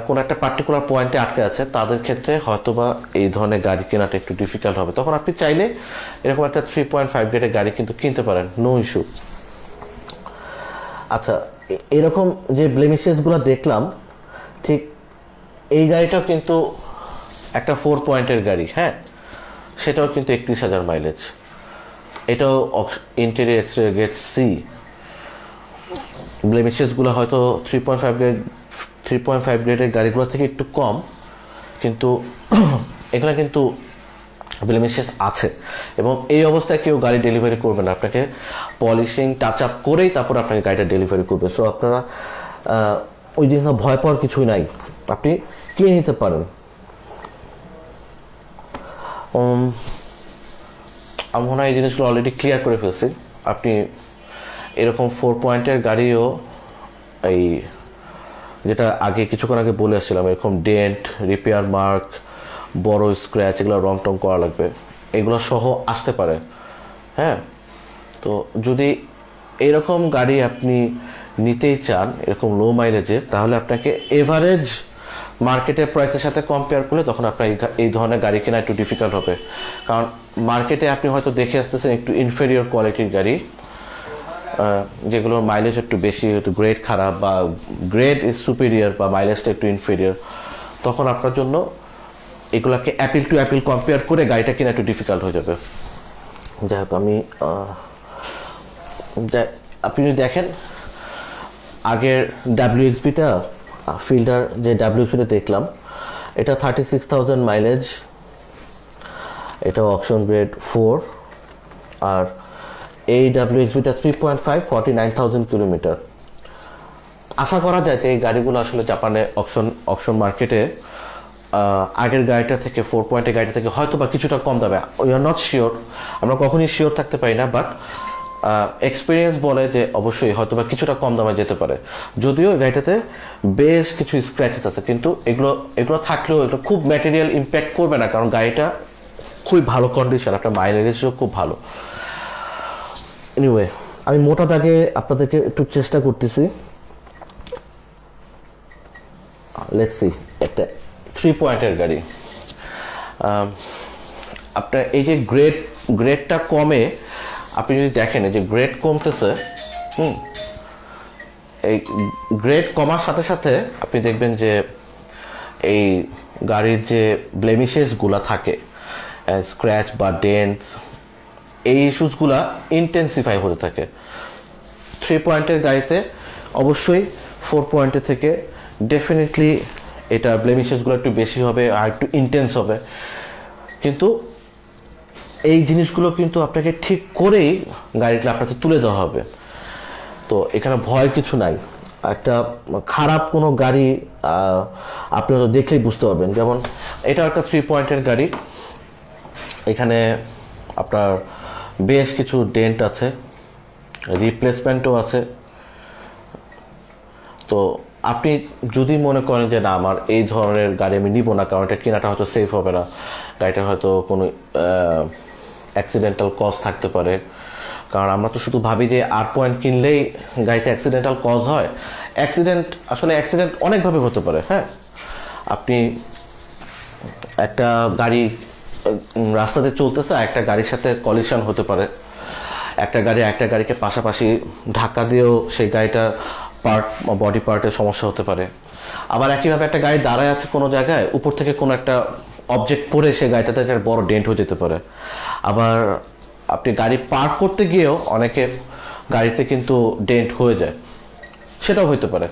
কোনো একটা পার্টিকুলার পয়েন্টে আটকে আছে, তাদের ক্ষেত্রে হয়তোবা এই ধরনের গাড়ি কেনাটা একটু ডিফিকাল্ট হবে। তখন আপনি চাইলে এরকম একটা 3.5 গ্রেডের গাড়ি কিন্তু কিনতে পারেন, নো ইস্যু। আচ্ছা, এরকম যে ব্লেমিশেসগুলো দেখলাম, ঠিক এই গাড়িটাও কিন্তু একটা 4 পয়েন্টের গাড়ি, হ্যাঁ সেটাও কিন্তু 31,000 মাইলেজ। এটাও ইন্টেরিয়র এক্সটেরিয়র গ্রেড সি। ব্লেমিশেসগুলো হয়তো 3.5 গ্রেডের গাড়িগুলো থেকে একটু কম, কিন্তু এগুলো কিন্তু ব্লেমিশেস আছে। এবং এই অবস্থায় কেউ গাড়ি ডেলিভারি করবে না, আপনাকে পলিশিং টাচ আপ করেই তারপর আপনাকে গাড়িটা ডেলিভারি করবে। সো আপনারা ওই জিনিস ভয় পাওয়ার কিছুই নাই, আপনি কিনে নিতে পারেন। আমি মনে হয় এই জিনিসগুলো অলরেডি ক্লিয়ার করে ফেলছি। আপনি এরকম 4 পয়েন্টের গাড়িও, এই যেটা আগে কিছুক্ষণ আগে বলে আসছিলাম, এরকম ডেন্ট, রিপেয়ার মার্ক, বড় স্ক্র্যাচ, এগুলো রং টং করা লাগবে, এগুলো সহ আসতে পারে। হ্যাঁ, তো যদি এরকম গাড়ি আপনি নিতেই চান এরকম লো মাইলেজে, তাহলে আপনাকে এভারেজ মার্কেটের প্রাইসের সাথে কম্পেয়ার করলে তখন আপনার এই ধরনের গাড়ি কেনা একটু ডিফিকাল্ট হবে। কারণ মার্কেটে আপনি হয়তো দেখে আসতেছেন একটু ইনফেরিয়র কোয়ালিটির গাড়ি, যেগুলোর মাইলেজ একটু বেশি, হয়তো গ্রেড খারাপ বা গ্রেড ইজ সুপিরিয়র বা মাইলেজটা একটু ইনফেরিয়র, তখন আপনার জন্য এগুলাকে অ্যাপিল টু অ্যাপিল কম্পেয়ার করে গাড়িটা কেনা একটু ডিফিকাল্ট হয়ে যাবে। যাই হোক, আপনি যদি দেখেন আগের WXBটা ফিল্ডার যে WXBটা দেখলাম, এটা 36,000 মাইলেজ, এটা অকশন গ্রেড 4, আর এই WXBটা 3.5 49,000 কিলোমিটার। আশা করা যায় যে এই গাড়িগুলো আসলে জাপানে অকশন মার্কেটে আগের গাড়িটা থেকে 4 পয়েন্টের গাড়িটা থেকে হয়তো বা কিছুটা কম দামে, উই আর নট শিওর, আমরা কখনই শিওর থাকতে পারি না, বাট এক্সপিরিয়েন্স বলে যে অবশ্যই হয়তো বা কিছুটা কম দামে যেতে পারে। যদিও গাড়িটাতে বেশ কিছু স্ক্র্যাচেস আছে, কিন্তু এগুলো থাকলেও এগুলো খুব ম্যাটেরিয়াল ইম্প্যাক্ট করবে না, কারণ গাড়িটা খুবই ভালো কন্ডিশন, আপনার মাইলেজও খুব ভালো। এনিওয়ে, আমি মোটা দাগে আপনাদেরকে একটু চেষ্টা করতেছি। লেটস সি, একটা 3 পয়েন্টের গাড়ি, আপনার এই যে গ্রেডটা কমে, আপনি যদি দেখেন এই যে গ্রেড কমতেছে, এই গ্রেড কমার সাথে সাথে আপনি দেখবেন যে এই গাড়ির যে ব্লেমিশেসগুলো থাকে, স্ক্র্যাচ বা ডেন্টস, এই ইস্যুসগুলা ইন্টেন্সিফাই হতে থাকে। 3 পয়েন্টের গাড়িতে অবশ্যই 4 পয়েন্টের থেকে ডেফিনেটলি এটা ব্লেমিশেসগুলো একটু বেশি হবে আর একটু ইন্টেন্স হবে, কিন্তু এই জিনিসগুলো কিন্তু আপনাকে ঠিক করেই গাড়িটা আপনাকে তুলে দেওয়া হবে। তো এখানে ভয় কিছু নাই। একটা খারাপ কোনো গাড়ি আপনি হয়তো দেখলেই বুঝতে পারবেন, যেমন এটা একটা 3 পয়েন্টের গাড়ি, এখানে আপনার বেশ কিছু ডেন্ট আছে, রিপ্লেসমেন্টও আছে। তো আপনি যদি মনে করেন যে না, আমার এই ধরনের গাড়ি আমি নিব না, কারণ এটা কেনাটা হয়তো সেফ হবে না, গাড়িটা হয়তো কোনো অ্যাক্সিডেন্টাল কজ থাকতে পারে, কারণ আমরা তো শুধু ভাবি যে 8 পয়েন্ট কিনলেই গাড়িতে অ্যাক্সিডেন্টাল কজ হয়। অ্যাক্সিডেন্ট অনেকভাবে হতে পারে। হ্যাঁ, আপনি একটা গাড়ি রাস্তাতে চলতেছে, একটা গাড়ির সাথে কলিশন হতে পারে, একটা গাড়িকে পাশাপাশি ধাক্কা দিয়েও সেই গাড়িটার বডি পার্টের সমস্যা হতে পারে। আবার একইভাবে একটা গাড়ি দাঁড়ায় আছে কোনো জায়গায়, উপর থেকে কোনো একটা অবজেক্ট পড়ে সেই গাড়িটাতে একটা বড় ডেন্ট হয়ে যেতে পারে। আবার আপনি গাড়ি পার্ক করতে গিয়েও অনেকে গাড়িতে কিন্তু ডেন্ট হয়ে যায়, সেটাও হতে পারে।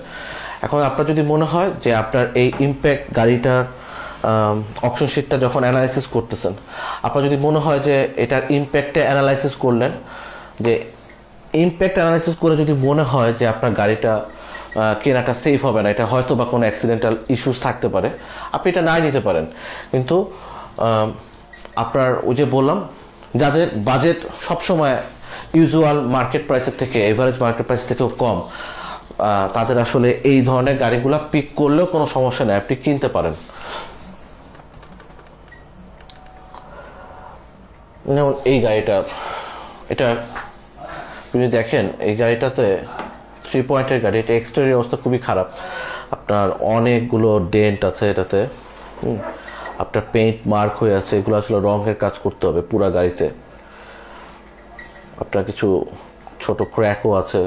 এখন আপনার যদি মনে হয় যে আপনার এই ইম্প্যাক্ট গাড়িটার অকশন শিটটা যখন অ্যানালাইসিস করতেছেন, আপনার যদি মনে হয় যে এটার ইম্প্যাক্টে অ্যানালাইসিস করলেন, যে ইম্প্যাক্ট অ্যানালাইসিস করে যদি মনে হয় যে আপনার গাড়িটা কেনাটা সেফ হবে না, এটা হয়তো বা কোনো অ্যাক্সিডেন্টাল ইস্যুস থাকতে পারে, আপনি এটা নাই নিতে পারেন। কিন্তু আপনার ওই যে বললাম, যাদের বাজেট সবসময় ইউজুয়াল মার্কেট প্রাইসের থেকে, এভারেজ মার্কেট প্রাইস থেকেও কম, তাদের আসলে এই ধরনের গাড়িগুলো পিক করলেও কোনো সমস্যা নেই, আপনি কিনতে পারেন। যেমন এই গাড়িটা, এটা আপনি দেখেন, এই গাড়িটাতে 3 পয়েন্টের গাড়ি, এটা এক্সটেরিয়র অবস্থা খুবই খারাপ, আপনার অনেকগুলো ডেন্ট আছে এটাতে, আপনার পেইন্ট মার্ক হয়ে আছে, এগুলো আসলে রঙের কাজ করতে হবে পুরা গাড়িতে, আপনার কিছু ছোট ক্র্যাকও আছে।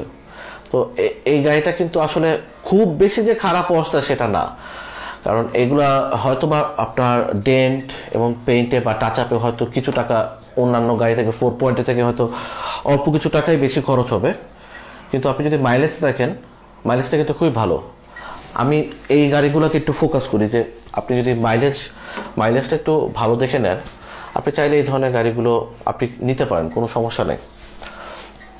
তো এই গাড়িটা কিন্তু আসলে খুব বেশি যে খারাপ অবস্থা সেটা না, কারণ এগুলা হয়তোবা আপনার ডেন্ট এবং পেইন্টে বা টাচ আপে হয়তো কিছু টাকা অন্যান্য গাড়ি থেকে 4 পয়েন্টের থেকে হয়তো অল্প কিছু টাকাই বেশি খরচ হবে, কিন্তু আপনি যদি মাইলেজ দেখেন, মাইলেজটা কিন্তু খুবই ভালো। আমি এই গাড়িগুলোকে একটু ফোকাস করি যে আপনি যদি মাইলেজটা একটু ভালো দেখে নেন, আপনি চাইলে এই ধরনের গাড়িগুলো আপনি নিতে পারেন, কোনো সমস্যা নেই,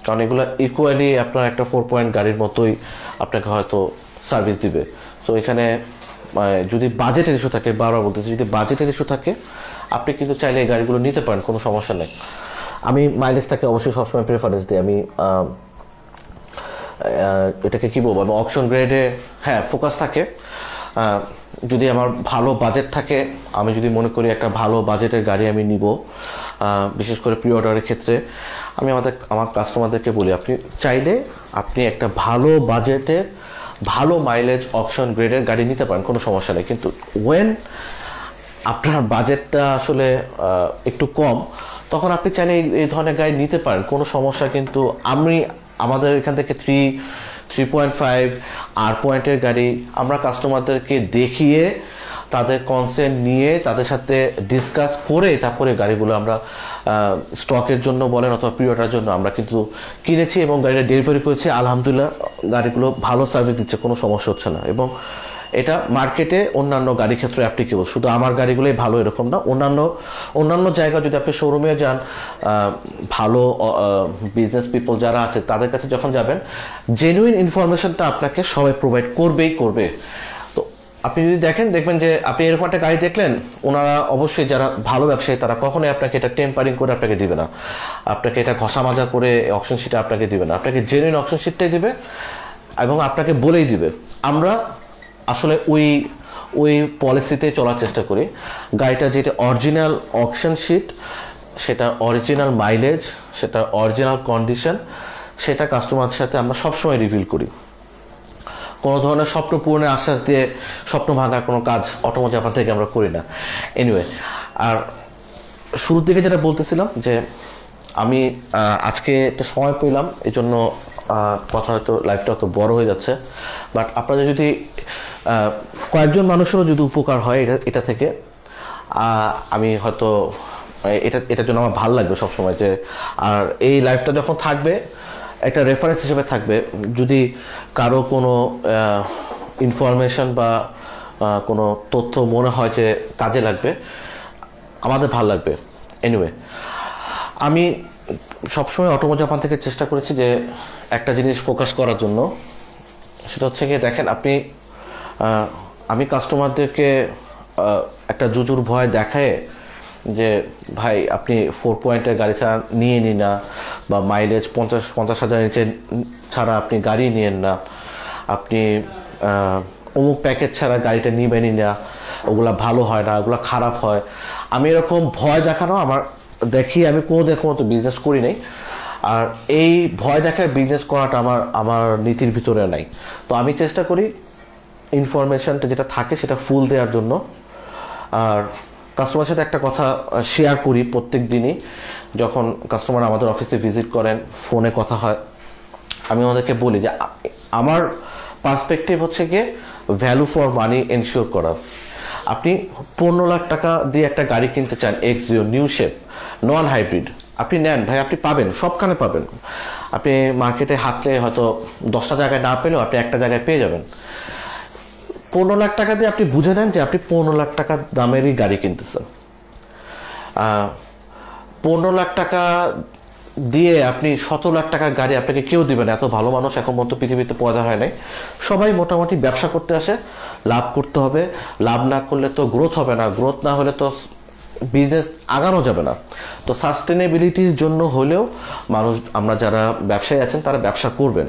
কারণ এগুলো ইকুয়ালি আপনার একটা 4 পয়েন্ট গাড়ির মতোই আপনাকে হয়তো সার্ভিস দিবে। তো এখানে যদি বাজেটের ইস্যু থাকে, বারবার বলতেছি, যদি বাজেটের ইস্যু থাকে আপনি কিন্তু চাইলে এই গাড়িগুলো নিতে পারেন, কোনো সমস্যা নেই। আমি মাইলেজটাকে অবশ্যই সবসময় প্রেফারেন্স দিই, আমি এটাকে কী বলবো, আমি অকশন গ্রেডে হ্যাঁ ফোকাস থাকে। যদি আমার ভালো বাজেট থাকে, আমি যদি মনে করি একটা ভালো বাজেটের গাড়ি আমি নিব, বিশেষ করে প্রি অর্ডারের ক্ষেত্রে আমি আমার কাস্টমারদেরকে বলি, আপনি চাইলে আপনি একটা ভালো বাজেটের ভালো মাইলেজ অকশন গ্রেডের গাড়ি নিতে পারেন, কোনো সমস্যা নেই। কিন্তু ওয়েন আপনার বাজেটটা আসলে একটু কম, তখন আপনি চাইলে এই ধরনের গাড়ি নিতে পারেন, কোনো সমস্যা। কিন্তু আমাদের এখান থেকে 3.5 আর পয়েন্টের গাড়ি আমরা কাস্টমারদেরকে দেখিয়ে তাদের কনসেন্ট নিয়ে তাদের সাথে ডিসকাস করে তারপরে গাড়িগুলো আমরা স্টকের জন্য বলেন অথবা পিরিয়ডের জন্য আমরা কিন্তু কিনেছি এবং গাড়িটা ডেলিভারি করেছি। আলহামদুলিল্লাহ গাড়িগুলো ভালো সার্ভিস দিচ্ছে, কোনো সমস্যা হচ্ছে না। এবং এটা মার্কেটে অন্যান্য গাড়ির ক্ষেত্রে অ্যাপ্লিকেবল, শুধু আমার গাড়িগুলোই ভালো এরকম না, অন্যান্য জায়গা যদি আপনি শোরুমে যান, ভালো বিজনেস পিপল যারা আছে তাদের কাছে যখন যাবেন, জেনুইন ইনফরমেশনটা আপনাকে সবাই প্রোভাইড করবে। তো আপনি যদি দেখবেন যে আপনি এরকম একটা গাড়ি দেখলেন, ওনারা অবশ্যই যারা ভালো ব্যবসায়ী তারা কখনোই আপনাকে এটা টেম্পারিং করে আপনাকে দিবে না, আপনাকে এটা ঘষা মাজা করে অকশন শিটে আপনাকে দিবে না, আপনাকে জেনুইন অকশন শিটটাই দিবে এবং আপনাকে বলেই দিবে। আমরা আসলে ওই পলিসিতে চলার চেষ্টা করি। গাড়িটা যেটা অরিজিনাল অকশন শিট, সেটা অরিজিনাল মাইলেজ, সেটা অরিজিনাল কন্ডিশন, সেটা কাস্টমারের সাথে আমরা সবসময় রিভিল করি। কোনো ধরনের স্বপ্ন পূরণের আশ্বাস দিয়ে স্বপ্ন ভাঙার কোনো কাজ অটোমো জাপান থেকে আমরা করি না। এনিওয়ে, আর শুরুর দিকে যেটা বলতেছিলাম যে আমি আজকে একটা সময় পেলাম, এই জন্য কথা হয়তো লাইফটা অত বড় হয়ে যাচ্ছে, বাট আপনাদের যদি কয়েকজন মানুষেরও যদি উপকার হয় এটা থেকে, আমি হয়তো এটার জন্য আমার ভালো লাগবে সবসময়। যে আর এই লাইফটা যখন থাকবে একটা রেফারেন্স হিসেবে থাকবে, যদি কারো কোনো ইনফরমেশন বা কোনো তথ্য মনে হয় যে কাজে লাগবে, আমাদের ভালো লাগবে। এনিওয়ে, আমি সবসময় অটোমো জাপান থেকে চেষ্টা করেছি যে একটা জিনিস ফোকাস করার জন্য, সেটা হচ্ছে গিয়ে দেখেন আমি কাস্টমারদেরকে একটা জুজুর ভয় দেখায় যে ভাই আপনি 4 পয়েন্টের গাড়ি ছাড়া নিয়ে নিন না, বা মাইলেজ 50,000 নিচে ছাড়া আপনি গাড়ি নিয়েন না, আপনি অমুক প্যাকেজ ছাড়া গাড়িটা নিবেনই না, ওগুলা ভালো হয় না, ওগুলা খারাপ হয়। আমি এরকম ভয় দেখানো আমি কোনো তো বিজনেস করি নাই, আর এই ভয় দেখায় বিজনেস করাটা আমার নীতির ভিতরে নাই। তো আমি চেষ্টা করি ইনফরমেশনটা যেটা থাকে সেটা ফুল দেওয়ার জন্য। আর কাস্টমারের সাথে একটা কথা শেয়ার করি প্রত্যেক দিনই, যখন কাস্টমার আমাদের অফিসে ভিজিট করেন, ফোনে কথা হয়, আমি ওদেরকে বলি যে আমার পার্সপেক্টিভ হচ্ছে গিয়ে ভ্যালু ফর মানি এনশিওর করা। আপনি 15 লাখ টাকা দিয়ে একটা গাড়ি কিনতে চান, XZEO new shape non hybrid, আপনি নেন ভাই, আপনি পাবেন, সবখানে পাবেন। আপনি মার্কেটে হাঁটলে হয়তো 10টা জায়গায় না পেলেও আপনি একটা জায়গায় পেয়ে যাবেন। 15 লাখ টাকা দিয়ে আপনি বুঝে নেন যে আপনি 15 লাখ টাকা দামেরই গাড়ি কিনতেছেন। 15 লাখ টাকা দিয়ে আপনি 17 লাখ টাকার গাড়ি আপনাকে কেউ দিবে না। এত ভালো মানুষ এখন পর্যন্ত পৃথিবীতে পয়দা হয় নাই। সবাই মোটামুটি ব্যবসা করতে আসে, লাভ করতে হবে, লাভ না করলে তো গ্রোথ হবে না, গ্রোথ না হলে তো বিজনেস আগানো যাবে না। তো সাস্টেনেবিলিটির জন্য হলেও আমরা যারা ব্যবসায়ী আছেন তারা ব্যবসা করবেন।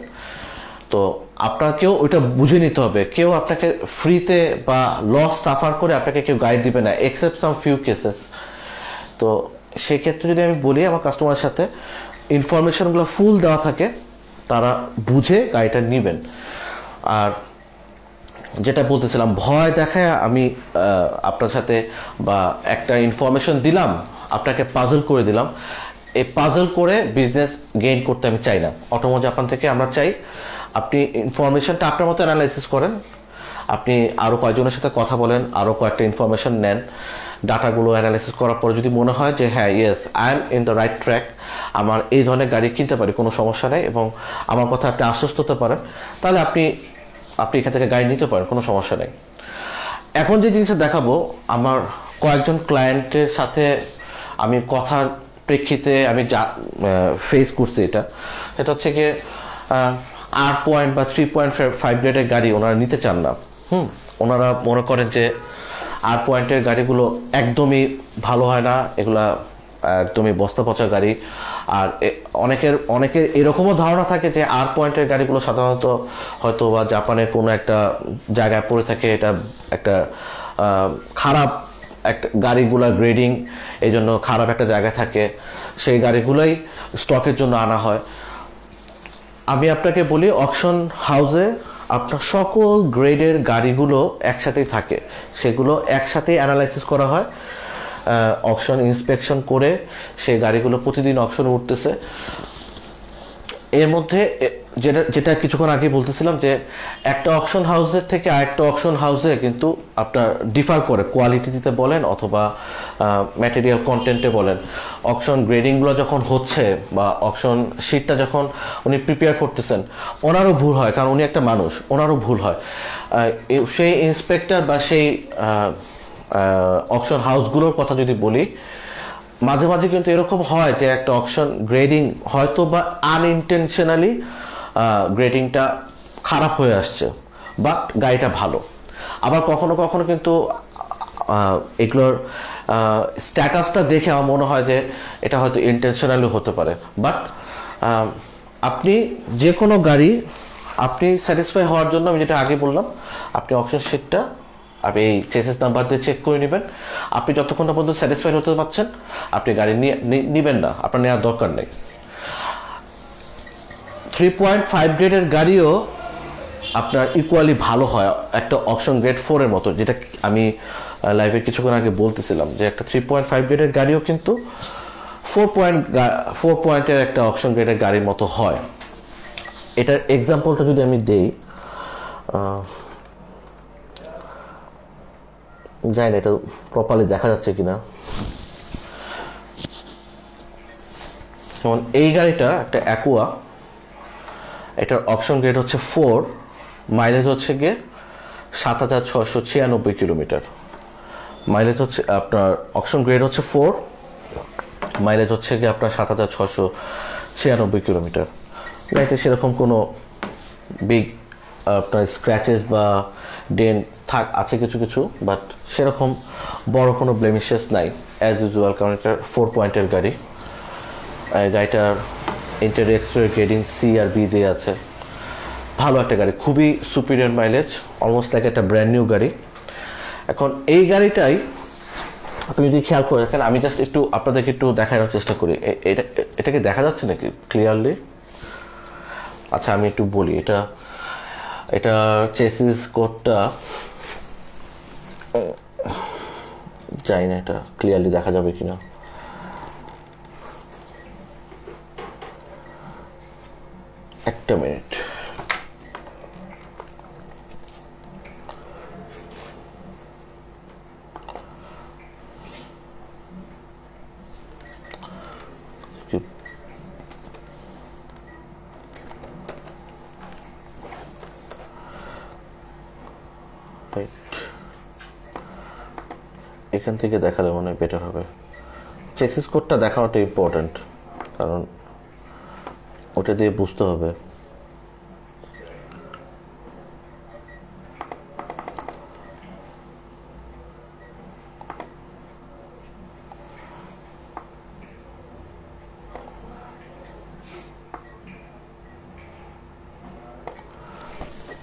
তো আপনাকেও ওইটা বুঝে নিতে হবে, কেউ আপনাকে ফ্রিতে বা লস সাফার করে আপনাকে কেউ গাইড দিবে না, এক্সেপ্ট সাম ফিউ কেসেস। তো সেই ক্ষেত্রে যদি আমি বলি, আমার কাস্টমারের সাথে ইনফরমেশনগুলো ফুল দেওয়া থাকে, তারা বুঝে গাড়িটা নেবেন। আর যেটা বলতেছিলাম, ভয় দেখায় আমি আপনার সাথে বা একটা ইনফরমেশন দিলাম, আপনাকে পাজল করে দিলাম, এই পাজল করে বিজনেস গেইন করতে আমি চাই না। অটোমো জাপান থেকে আমরা চাই আপনি ইনফরমেশনটা আপনার মতো অ্যানালাইসিস করেন, আপনি আরও কয়েকজনের সাথে কথা বলেন, আরও কয়েকটা ইনফরমেশন নেন, ডাটাগুলো অ্যানালাইসিস করার পরে যদি মনে হয় যে হ্যাঁ yes I am in the right track, আমার এই ধরনের গাড়ি কিনতে পারি, কোনো সমস্যা নেই, এবং আমার কথা আপনি আশ্বস্ত হতে পারেন, তাহলে আপনি এখান থেকে গাড়ি নিতে পারেন, কোনো সমস্যা নেই। এখন যে জিনিসটা দেখাবো, আমার কয়েকজন ক্লায়েন্টের সাথে আমি কথার প্রেক্ষিতে আমি যা ফেস করছি, এটা হচ্ছে গিয়ে R পয়েন্ট বা 3.5 গ্রেডের গাড়ি ওনারা নিতে চান না। ওনারা মনে করেন যে R পয়েন্টের গাড়িগুলো একদমই ভালো হয় না, এগুলা একদমই বস্তা পচা গাড়ি। আর অনেকের এরকমও ধারণা থাকে যে R পয়েন্টের গাড়িগুলো সাধারণত হয়তো বা জাপানের কোনো একটা জায়গায় পড়ে থাকে, এটা একটা খারাপ একটা গাড়িগুলা গ্রেডিং এই জন্য খারাপ একটা জায়গায় থাকে, সেই গাড়িগুলোই স্টকের জন্য আনা হয়। আমি আপনাকে বলি অকশন হাউসে আপনার সকল গ্রেডের গাড়িগুলো একসাথেই থাকে, সেগুলো একসাথেই অ্যানালাইসিস করা হয়, অকশন ইন্সপেকশন করে সেই গাড়িগুলো প্রতিদিন অকশনে উঠতেছে। এর মধ্যে যেটা কিছুক্ষণ আগে বলতেছিলাম যে একটা অকশন হাউসের থেকে আরেকটা অকশন হাউসে কিন্তু আপনার ডিফার করে, কোয়ালিটিতে বলেন অথবা ম্যাটেরিয়াল কন্টেন্টে বলেন। অকশন গ্রেডিংগুলো যখন হচ্ছে বা অকশন শিটটা যখন উনি প্রিপেয়ার করতেছেন, ওনারও ভুল হয়, কারণ উনি একটা মানুষ, ওনারও ভুল হয়। সেই ইন্সপেক্টর বা সেই অকশন হাউসগুলোর কথা যদি বলি, মাঝে মাঝে কিন্তু এরকম হয় যে একটা অকশন গ্রেডিং হয়তো বা আনইনটেনশনালি গ্রেডিংটা খারাপ হয়ে আসছে, বাট গাড়িটা ভালো। আবার কখনো কখনো কিন্তু এগুলোর স্ট্যাটাসটা দেখে আমার মনে হয় যে এটা হয়তো ইন্টেনশনালি হতে পারে। বাট আপনি যে কোনো গাড়ি আপনি স্যাটিসফাই হওয়ার জন্য, আমি যেটা আগে বললাম, আপনি অকশন শিটটা আপনি এই চেসিস নাম্বার দিয়ে চেক করে নেবেন। আপনি যতক্ষণ না পর্যন্ত স্যাটিসফাইড হতে পারছেন আপনি গাড়ি নেবেন না, আপনার নেওয়ার দরকার নেই। 3.5 গ্রেডের গাড়িও আপনার ইকুয়ালি ভালো হয় একটা অকশন গ্রেড 4 এর মতো, যেটা আমি লাইভে কিছুক্ষণ আগে বলতেছিলাম যে একটা 3.5 গ্রেডের গাড়িও কিন্তু 4 পয়েন্টের একটা অকশন গ্রেডের গাড়ির মতো হয়। এটার এক্সাম্পলটা যদি আমি দেই, জানি না এটা প্রপারলি দেখা যাচ্ছে কিনা। যেমন এই গাড়িটা একটা অ্যাকুয়া, এটার অকশন গ্রেড হচ্ছে 4, মাইলেজ হচ্ছে গিয়ে 7696 কিলোমিটার। মাইলেজ হচ্ছে আপনার অকশন গ্রেড হচ্ছে 4, মাইলেজ হচ্ছে গিয়ে আপনার 7696 কিলোমিটার। গাড়িতে সেরকম কোনো বিগ আপনার স্ক্র্যাচেস বা ডেন্ট আছে কিছু কিছু, বাট সেরকম বড় কোনো ব্লেমিশেস নাই অ্যাজ ইউজুয়াল, কারণ এটা 4 পয়েন্টের গাড়ি। গাড়িটার ইন্টেরিয়র এক্সটেরিয়র গ্রেডিং সি আর বি দিয়ে আছে। ভালো একটা গাড়ি, খুবই সুপিরিয়র মাইলেজ, অলমোস্ট লাইক একটা ব্র্যান্ড নিউ গাড়ি। এখন এই গাড়িটাই আপনি যদি খেয়াল করে দেখেন, আমি জাস্ট একটু আপনাদেরকে একটু দেখানোর চেষ্টা করি। এটাকে দেখা যাচ্ছে নাকি ক্লিয়ারলি? আচ্ছা আমি একটু বলি, এটা চেসিস কোডটা জানি না এটা ক্লিয়ারলি দেখা যাবে কিনা। একটা মিনিট। এখান থেকে দেখালে মনে হয় বেটার হবে। চেসিস কোডটা দেখানোটা ইম্পর্ট্যান্ট, কারণ ওটা দিয়ে বুঝতে হবে।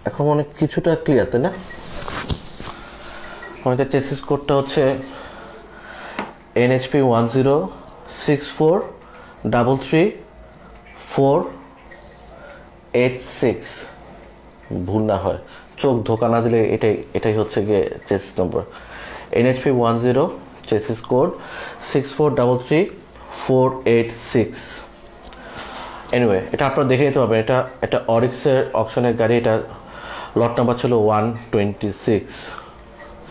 এখন অনেক কিছুটা ক্লিয়ার, তাই না? আমাদের চেসিস কোডটা হচ্ছে NHP 106433486, ভুল না হয়, চোখ ধোকা না দিলে এটাই হচ্ছে গিয়ে চেসিস নম্বর। NHP 10 chassis code 6433486। এনিওয়ে এটা আপনারা দেখে নিতে পারবেন। এটা অরিক্সের অকশনের গাড়ি। এটা লট নাম্বার ছিল 126,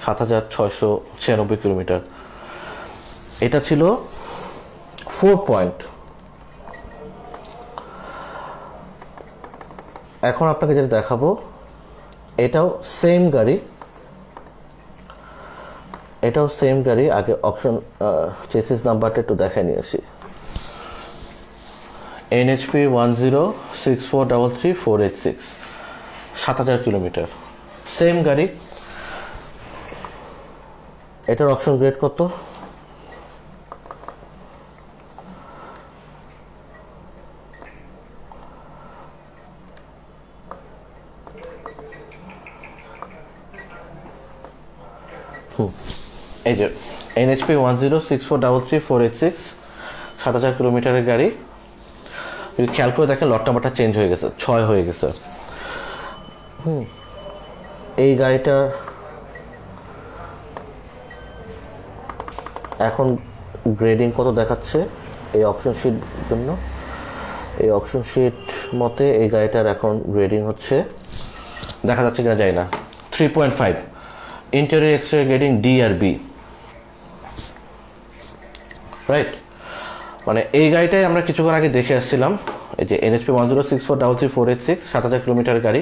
7696 কিলোমিটার। এটা ছিল 4 পয়েন্ট। এখন আপনাকে যেটা দেখাবো, এটাও সেম গাড়ি, আগে অপশন চেসিস নাম্বারটা একটু দেখায় নিয়ে আসি। NHP 106433486, 7000 কিলোমিটার, সেম গাড়ি। এটার অপশন গ্রেড কত? এই যে NHP 106433486 7000 কিলোমিটারের গাড়ি। যদি খেয়াল করে দেখেন লট নাম্বারটা চেঞ্জ হয়ে গেছে, 6 হয়ে গেছে। এই গাড়িটার এখন গ্রেডিং কত দেখাচ্ছে এই অপশন শিট জন্য? এই অপশন শিট মতে এই গাড়িটার এখন গ্রেডিং হচ্ছে, দেখা যাচ্ছে কিনা যায় না, 3.5। ইন্টেরিয়র এক্সটেরিয়র গ্রেডিং ডি আর বি, রাইট? মানে এই গাড়িটাই আমরা কিছুক্ষণ আগে দেখে আসছিলাম, এই যে NHP 106433486 7000 কিলোমিটার গাড়ি।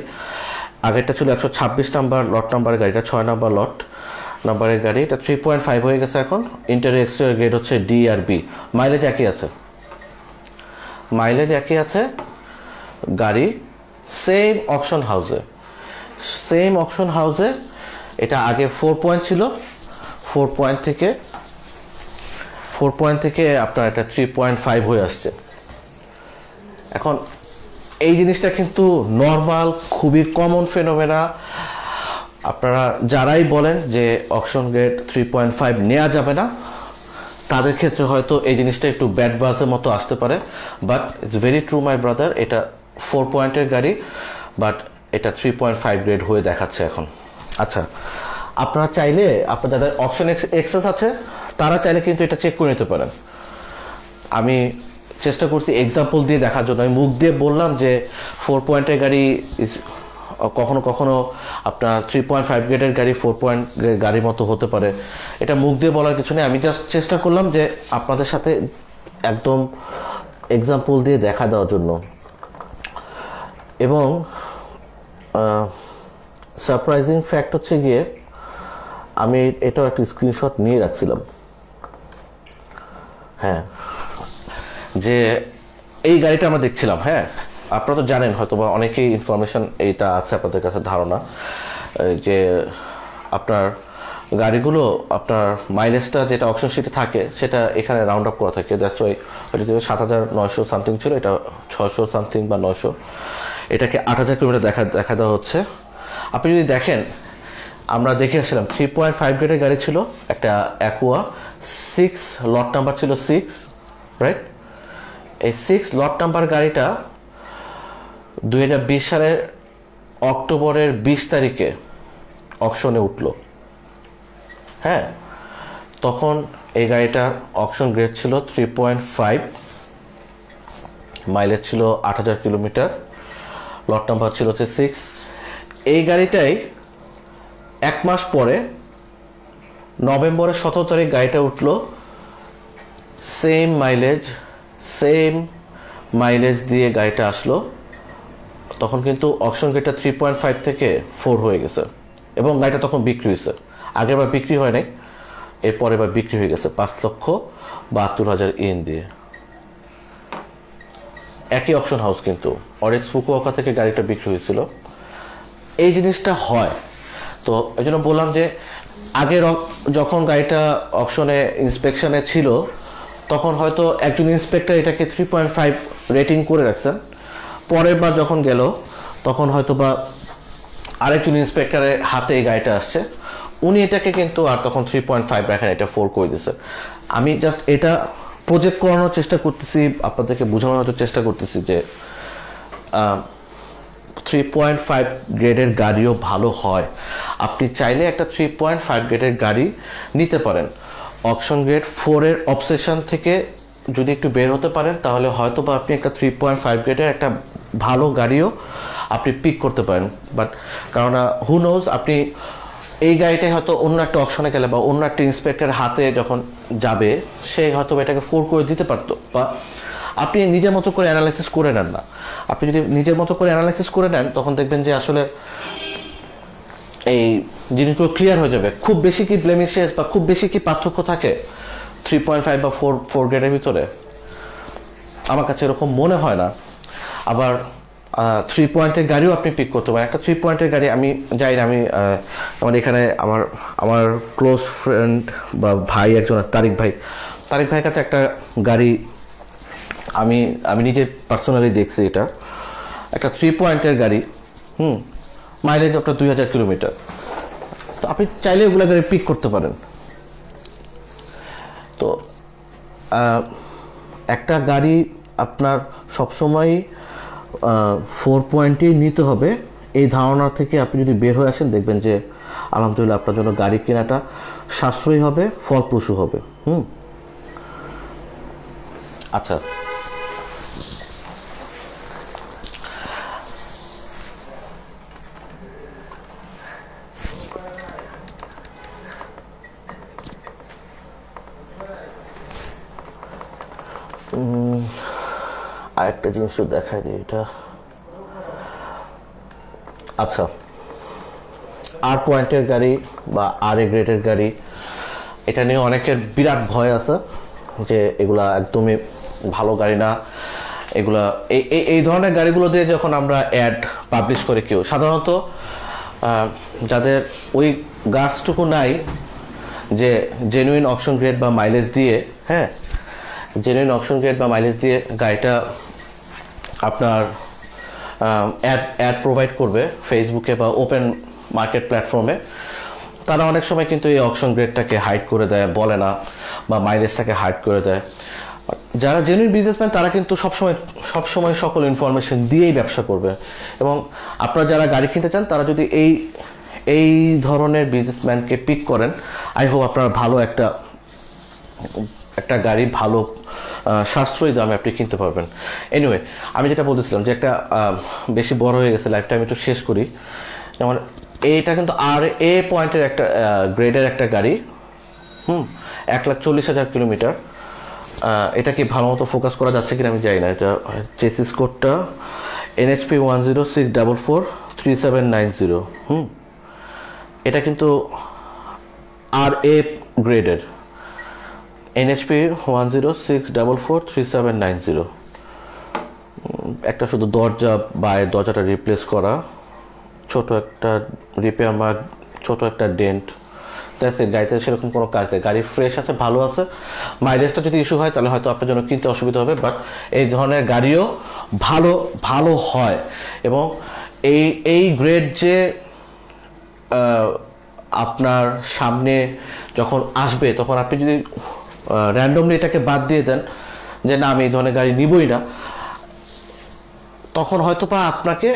আগেরটা ছিল 126 নাম্বার লট নাম্বার গাড়িটা, 6 নাম্বার লট নাম্বারের গাড়ি। এটা 3.5 হয়ে গেছে এখন। ইন্টেরিয়র এক্সটেরিয়র গ্রেড হচ্ছে ডি আর বি। মাইলেজ একই আছে, মাইলেজ একই আছে। গাড়ি সেম অকশন হাউসে, সেম অকশন হাউসে। এটা আগে 4 পয়েন্ট ছিল, 4 পয়েন্ট থেকে আপনার এটা 3.5 হয়ে আসছে। এখন এই জিনিসটা কিন্তু নর্মাল, খুবই কমন ফেনোমেনা। আপনারা যারাই বলেন যে অকশন গ্রেড 3.5 নেওয়া যাবে না, তাদের ক্ষেত্রে হয়তো এই জিনিসটা একটু ব্যাড বাজের মতো আসতে পারে, but it's very true my brother. এটা 4 পয়েন্টের গাড়ি, বাট এটা 3.5 গ্রেড হয়ে দেখাচ্ছে এখন। আচ্ছা, আপনারা চাইলে, আপনার যাদের অপশন এক্সেস আছে তারা চাইলে কিন্তু এটা চেক করে নিতে পারেন। আমি চেষ্টা করছি এক্সাম্পল দিয়ে দেখার জন্য। আমি মুখ দিয়ে বললাম যে 4 পয়েন্টের গাড়ি কখনো কখনো আপনার 3.5 গ্রেডের গাড়ি 4 পয়েন্ট গাড়ির মতো হতে পারে, এটা মুখ দিয়ে বলার কিছু নেই। আমি জাস্ট চেষ্টা করলাম যে আপনাদের সাথে একদম এক্সাম্পল দিয়ে দেখা দেওয়ার জন্য। এবং সারপ্রাইজিং ফ্যাক্ট হচ্ছে গিয়ে, আমি এটাও একটা স্ক্রিনশট নিয়ে রাখছিলাম, হ্যাঁ, যে এই গাড়িটা আমরা দেখছিলাম। হ্যাঁ, আপনারা তো জানেন হয়তো বা অনেকেই ইনফরমেশন এইটা আছে আপনাদের কাছে ধারণা, যে আপনার গাড়িগুলো আপনার মাইলেজটা যেটা অপশন শিটে থাকে সেটা এখানে রাউন্ড আপ করা থাকে। দ্যাটস ওয়াই ওইটা 7900 সামথিং ছিল, এটা 600 সামথিং বা 900, এটাকে 8000 কিলোমিটার দেখা দেওয়া হচ্ছে। আপনি যদি দেখেন, আমরা দেখে আসছিলাম 3.5 গ্রেডের গাড়ি ছিল একটা অ্যাকুয়া, 6 লট নাম্বার ছিল 6, রাইট? এই 6 লট নাম্বার গাড়িটা 2020 সালের অক্টোবরের 20 তারিখে অকশনে উঠল। হ্যাঁ, তখন এই গাড়িটার অকশন গ্রেড ছিল 3.5, মাইলেজ ছিল 8000 কিলোমিটার, লট নাম্বার ছিল হচ্ছে 6। এই গাড়িটাই 1 মাস পরে নভেম্বরের 17 তারিখ গাড়িটা উঠল, সেম মাইলেজ দিয়ে গাড়িটা আসলো। তখন কিন্তু অকশন গ্রেডটা 3.5 থেকে 4 হয়ে গেছে, এবং গাড়িটা তখন বিক্রি হয়েছে। আগেরবার বিক্রি হয় নাই, এরপর এবার বিক্রি হয়ে গেছে 5,72,000 ইয়েন দিয়ে। একই অকশন হাউস, কিন্তু অরেক্স ফুকুওকা থেকে গাড়িটা বিক্রি হয়েছিল। এই জিনিসটা হয়, তো এই জন্য বললাম যে আগে যখন গাড়িটা অকশনে ইন্সপেকশনে ছিল তখন হয়তো একজন ইন্সপেক্টর এটাকে 3.5 রেটিং করে রাখছেন। পরের বার যখন গেল তখন হয়তো বা আরেকজন ইন্সপেক্টরের হাতে এই গাড়িটা আসছে, উনি এটাকে কিন্তু আর তখন 3.5 রাখেন, এটা 4 করে দিয়েছে। আমি জাস্ট এটা প্রজেক্ট করানোর চেষ্টা করতেছি, আপনাদেরকে বোঝানোর চেষ্টা করতেছি যে 3.5 গ্রেডের গাড়িও ভালো হয়। আপনি চাইলে একটা 3.5 গ্রেডের গাড়ি নিতে পারেন। অকশন গ্রেড 4 এর অবসেশন থেকে যদি একটু বের হতে পারেন তাহলে হয়তো বা আপনি একটা 3.5 গ্রেডের একটা ভালো গাড়িও আপনি পিক করতে পারেন। বাট কারণ হু নোজ, আপনি এই গাড়িটাই হয়তো অন্য একটা অকশনে গেলে বা অন্য একটা ইন্সপেক্টরের হাতে যখন যাবে, সে হয়তো এটাকে 4 করে দিতে পারতো। বা আপনি নিজের মতো করে অ্যানালাইসিস করে নেন না। আপনি যদি নিজের মতো করে অ্যানালাইসিস করে নেন তখন দেখবেন যে আসলে এই জিনিসগুলো ক্লিয়ার হয়ে যাবে। খুব বেশি কি ব্লেমিশেস বা খুব বেশি কি পার্থক্য থাকে 3.5 বা 4 গ্রেডের ভিতরে? আমার কাছে এরকম মনে হয় না। আবার 3 পয়েন্টের গাড়িও আপনি পিক করতে পারেন। একটা 3 পয়েন্টের গাড়ি আমি যাই না, আমি আমার এখানে আমার ক্লোজ ফ্রেন্ড বা ভাই একজন তারিক ভাইয়ের কাছে একটা গাড়ি আমি নিজে পার্সোনালি দেখছি। এটা একটা 3 পয়েন্টের গাড়ি, মাইলেজ আপনার 2000 কিলোমিটার। তো আপনি চাইলে ওগুলো গাড়ি পিক করতে পারেন। একটা গাড়ি আপনার সবসময় 4 পয়েন্টেই নিতে হবে, এই ধারণা থেকে আপনি যদি বের হয়ে আসেন দেখবেন যে আলহামদুলিল্লাহ আপনার জন্য গাড়ি কেনাটা সাশ্রয়ী হবে, ফলপ্রসূ হবে। আচ্ছা, আরেকটা জিনিস দেখাই দিই এটা। আচ্ছা, আর পয়েন্টের গাড়ি বা আর এ গ্রেডের গাড়ি, এটা নিয়ে অনেকের বিরাট ভয় আছে যে এগুলা একদমই ভালো গাড়ি না। এগুলা এই ধরনের গাড়িগুলো দিয়ে যখন আমরা অ্যাড পাবলিশ করি, কেউ সাধারণত যাদের ওই গার্ডসটুকু নাই যে জেনুইন অকশন গ্রেড বা মাইলেজ দিয়ে, হ্যাঁ, জেনুইন অকশন গ্রেড বা মাইলেজ দিয়ে গাড়িটা আপনার অ্যাড প্রোভাইড করবে ফেসবুকে বা ওপেন মার্কেট প্ল্যাটফর্মে, তারা অনেক সময় কিন্তু এই অকশন গ্রেডটাকে হাইড করে দেয়, বলে না, বা মাইলেজটাকে হাইড করে দেয়। যারা জেনুইন বিজনেসম্যান তারা কিন্তু সবসময় সকল ইনফরমেশন দিয়েই ব্যবসা করবে। এবং আপনারা যারা গাড়ি কিনতে চান তারা যদি এই ধরনের বিজনেসম্যানকে পিক করেন, আই হোপ আপনারা ভালো একটা গাড়ি ভালো সাশ্রয়ী দামে আপনি কিনতে পারবেন। এনিওয়ে, আমি যেটা বলতেছিলাম যে একটা বেশি বড় হয়ে গেছে, লাইফটা আমি একটু শেষ করি। যেমন এইটা কিন্তু আর এ পয়েন্টের একটা গ্রেডের একটা গাড়ি, 1,40,000 কিলোমিটার। এটা কি ভালো মতো ফোকাস করা যাচ্ছে কিনা আমি জানি না। এটা চেসিস কোডটা NHP 10644370। এটা কিন্তু আর এ গ্রেডের NHP 10644370। একটা শুধু দরজা বা দরজাটা রিপ্লেস করা, ছোট একটা রিপেয়ার মার্ক, ছোট একটা ডেন্ট, গাড়িতে সেরকম কোনো কাজ নেই। গাড়ি ফ্রেশ আছে, ভালো আছে। মাইলেজটা যদি ইস্যু হয় তাহলে হয়তো আপনার জন্য কিনতে অসুবিধা হবে, বাট এই ধরনের গাড়িও ভালো হয়। এবং এই গ্রেড যে আপনার সামনে যখন আসবে তখন আপনি যদি র্যান্ডমলি এটাকে বাদ দিয়ে দেন যে না আমি এই ধরনের গাড়ি নিবই না, তখন হয়তো বা আপনাকে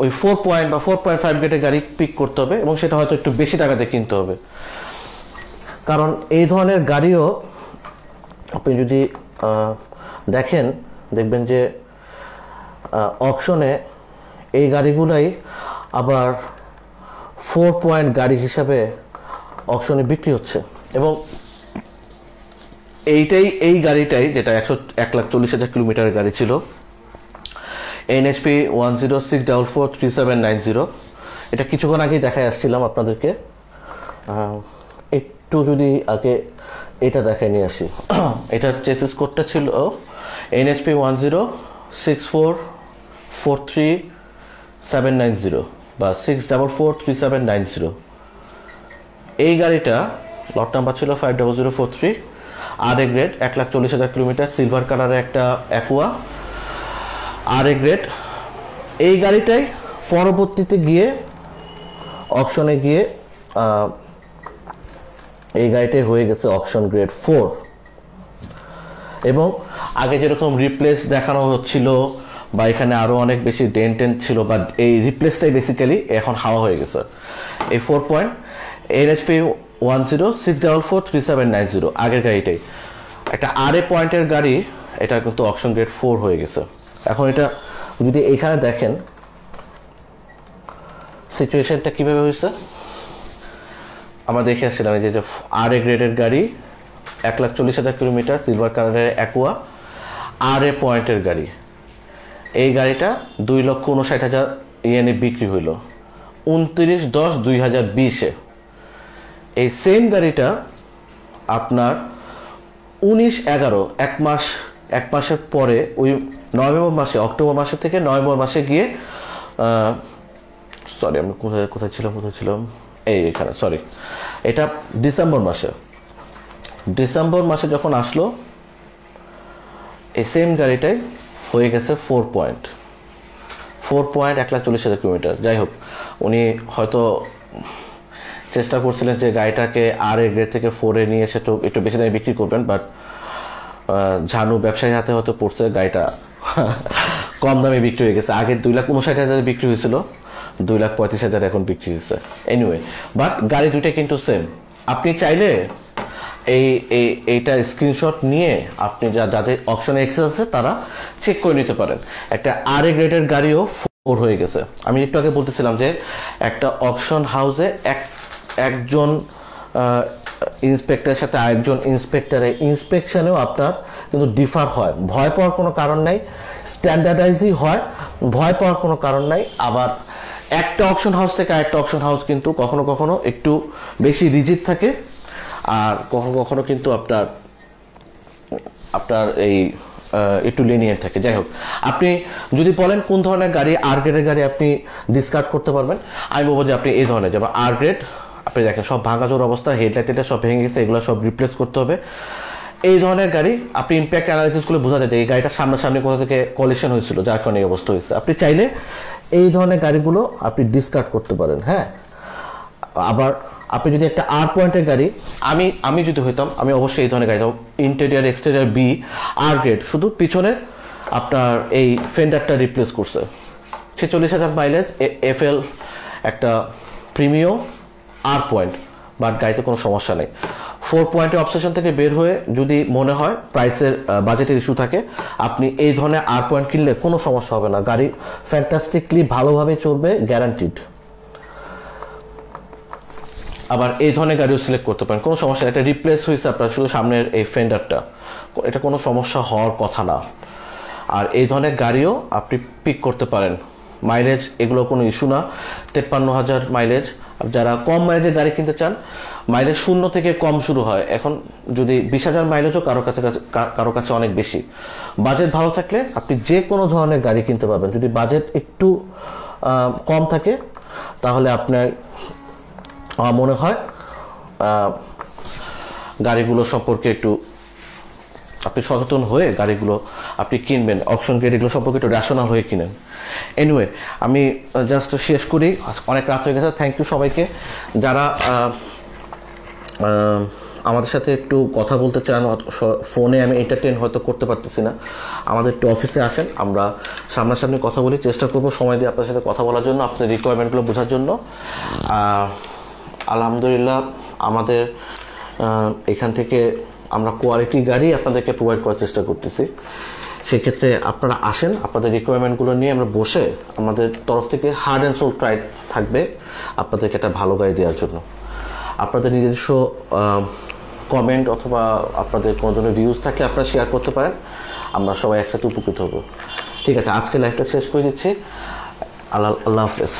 ওই 4 পয়েন্ট বা 4.5 গ্রেডের গাড়ি পিক করতে হবে, এবং সেটা হয়তো একটু বেশি টাকাতে কিনতে হবে। কারণ এই ধরনের গাড়িও আপনি যদি দেখেন দেখবেন যে অকশনে এই গাড়িগুলাই আবার 4 পয়েন্ট গাড়ি হিসাবে অকশনে বিক্রি হচ্ছে। এবং এই গাড়িটাই যেটা 1,40,000 কিলোমিটারের গাড়ি ছিল, NHP 10644370। এটা কিছুক্ষণ আগেই দেখাই আসছিলাম আপনাদেরকে। একটু যদি আগে এটা দেখাই নিয়ে আসি। এটার চেসিস কোডটা ছিল NHP 10644370 বা 6443790। এই গাড়িটা লট নাম্বার ছিল 50043, আর এ গ্রেড, 1,40,000 কিলোমিটার, সিলভার কালারের একটা অ্যাকুয়া আর এ গ্রেড। এই গাড়িটাই পরবর্তীতে গিয়ে অকশনে গিয়ে এই গাড়িটাই হয়ে গেছে অকশন গ্রেড 4। এবং আগে যেরকম রিপ্লেস দেখানো হচ্ছিল বা এখানে আরও অনেক বেশি ডেন্ট ছিল, বাট এই রিপ্লেসটাই বেসিক্যালি এখন হাওয়া হয়ে গেছে। এই 4 পয়েন্ট NHP 10644370 আগের গাড়িটাই একটা আর এ পয়েন্টের গাড়ি, এটা কিন্তু অকশন গ্রেড 4 হয়ে গেছে। এখন এটা যদি এখানে দেখেন সিচুয়েশনটা কিভাবে হয়েছে, আমরা দেখে আসছিলাম যে আর এ গ্রেডের গাড়ি, 1,40,000 কিলোমিটার, সিলভার কালারের অ্যাকুয়া, আর এ পয়েন্টের গাড়ি। এই গাড়িটা 2,59,000 ইয়েনে বিক্রি হইল 29/10/2020-এ। এই সেম গাড়িটা আপনার 19/11 এক মাসের পরে ওই অক্টোবর মাসে থেকে নভেম্বর মাসে গিয়ে সরি আমি কোথায় ছিলাম এখানে, সরি, এটা ডিসেম্বর মাসে যখন আসলো এই সেম গাড়িটাই হয়ে গেছে 4 পয়েন্ট 1,40,000 কিলোমিটার। যাই হোক, উনি হয়তো চেষ্টা করছিলেন যে গাড়িটাকে আর এ গ্রেড থেকে 4-এ নিয়ে এসে একটু বেশি দামে বিক্রি করবেন, বাট ঝানু ব্যবসায়ী হাতে হয়তো পড়ছে, গাড়িটা কম দামে বিক্রি হয়ে গেছে। আগে 2,59,000 বিক্রি হয়েছিল, 2,35,000 এখন বিক্রি হয়েছে। এনিওয়ে, বাট গাড়ি দুইটা কিন্তু সেম। আপনি চাইলে এইটা স্ক্রিনশট নিয়ে আপনি যাদের অকশনে অ্যাক্সেস আছে তারা চেক করে নিতে পারেন। একটা RA গ্রেডের গাড়িও 4 হয়ে গেছে। আমি একটু আগে বলতেছিলাম যে একটা অকশন হাউসে একজন ইন্সপেক্টরের সাথে আরেকজন ইন্সপেক্টরের ইন্সপেকশনেও আপনার কিন্তু ডিফার হয়। ভয় পাওয়ার কোনো কারণ নাই, স্ট্যান্ডার্ডাইজই হয়, ভয় পাওয়ার কোনো কারণ নাই। আবার একটা অকশন হাউস থেকে আরেকটা অকশন হাউস কিন্তু কখনো কখনো একটু বেশি রিজিড থাকে, আর কখনো কখনো কিন্তু আপনার এই একটু লিনিয়ার থাকে। যাই হোক, আপনি যদি বলেন কোন ধরনের গাড়ি R গ্রেডের গাড়ি আপনি ডিসকার্ড করতে পারবেন, আমি বলবো যে আপনি এই ধরনের, যেমন R গ্রেড আপনি দেখেন সব ভাঙাচোর অবস্থা, হেডলাইট সব ভেঙে গেছে, এগুলো সব রিপ্লেস করতে হবে। এই ধরনের গাড়ি আপনি ইম্প্যাক্ট অ্যানালাইসিস করে বোঝা যায় এই গাড়িটা সামনাসামনি কোথা থেকে কলিশন হয়েছিল, যার কারণে এই অবস্থা হয়েছে। আপনি চাইলে এই ধরনের গাড়িগুলো আপনি ডিসকার্ড করতে পারেন। হ্যাঁ, আবার আপনি যদি একটা R পয়েন্টের গাড়ি, আমি যদি হইতাম আমি অবশ্যই এই ধরনের গাড়ি, interior exterior B R grade, শুধু পিছনের আপনার এই ফেন্ডারটা রিপ্লেস করছে, 46,000 মাইলেজ, FL একটা প্রিমিয়াম R পয়েন্ট, বাট গাড়িতে কোনো সমস্যা নেই। 4 পয়েন্টের অবসেশন থেকে বের হয়ে যদি মনে হয় প্রাইসের বাজেটের ইস্যু থাকে, আপনি এই ধরনের R পয়েন্ট কিনলে কোনো সমস্যা হবে না, গাড়ি ফ্যান্টাস্টিকলি ভালোভাবে চলবে, গ্যারান্টিড। আবার এই ধরনের গাড়িও সিলেক্ট করতে পারেন, কোনো সমস্যা। এটা রিপ্লেস হয়েছে আপনার শুধু সামনের এই ফেন্ডারটা, এটা কোনো সমস্যা হওয়ার কথা না। আর এই ধরনের গাড়িও আপনি পিক করতে পারেন, মাইলেজ এগুলো কোনো ইস্যু না। 53,000 মাইলেজ। যারা কম মাইলেজের গাড়ি কিনতে চান, মাইলেজ 0 থেকে কম শুরু হয়, এখন যদি 20,000 মাইলেজও কারো কাছে অনেক বেশি। বাজেট ভালো থাকলে আপনি যে কোনো ধরনের গাড়ি কিনতে পারবেন। যদি বাজেট একটু কম থাকে তাহলে আপনার আমার মনে হয় গাড়িগুলো সম্পর্কে একটু আপনি সচেতন হয়ে গাড়িগুলো আপনি কিনবেন, অকশন গ্রেড এগুলো সম্পর্কে একটু রেশনাল হয়ে কিনেন। এনিওয়ে, আমি জাস্ট শেষ করি, অনেক রাত হয়ে গেছে। থ্যাংক ইউ সবাইকে যারা আমাদের সাথে একটু কথা বলতে চান। ফোনে আমি এন্টারটেইন হয়তো করতে পারতেছি না, আমাদের একটু অফিসে আসেন, আমরা সামনাসামনি কথা বলি, চেষ্টা করব সময় দিয়ে আপনার সাথে কথা বলার জন্য, আপনার রিকোয়ারমেন্টগুলো বোঝার জন্য। আলহামদুলিল্লাহ আমাদের এখান থেকে আমরা কোয়ালিটি গাড়ি আপনাদেরকে প্রোভাইড করার চেষ্টা করতেছি। সেক্ষেত্রে আপনারা আসেন, আপনাদের রিকোয়ারমেন্টগুলো নিয়ে আমরা বসে আমাদের তরফ থেকে হার্ড অ্যান্ড সোল ট্রাই থাকবে আপনাদেরকে একটা ভালো গাড়ি দেওয়ার জন্য। আপনাদের নিজস্ব কমেন্ট অথবা আপনাদের কোনো ধরনের ভিউজ থাকলে আপনারা শেয়ার করতে পারেন, আমরা সবাই একসাথে উপকৃত হব। ঠিক আছে, আজকে লাইভটা শেষ করে দিচ্ছি। আল্লাহ হাফেজ।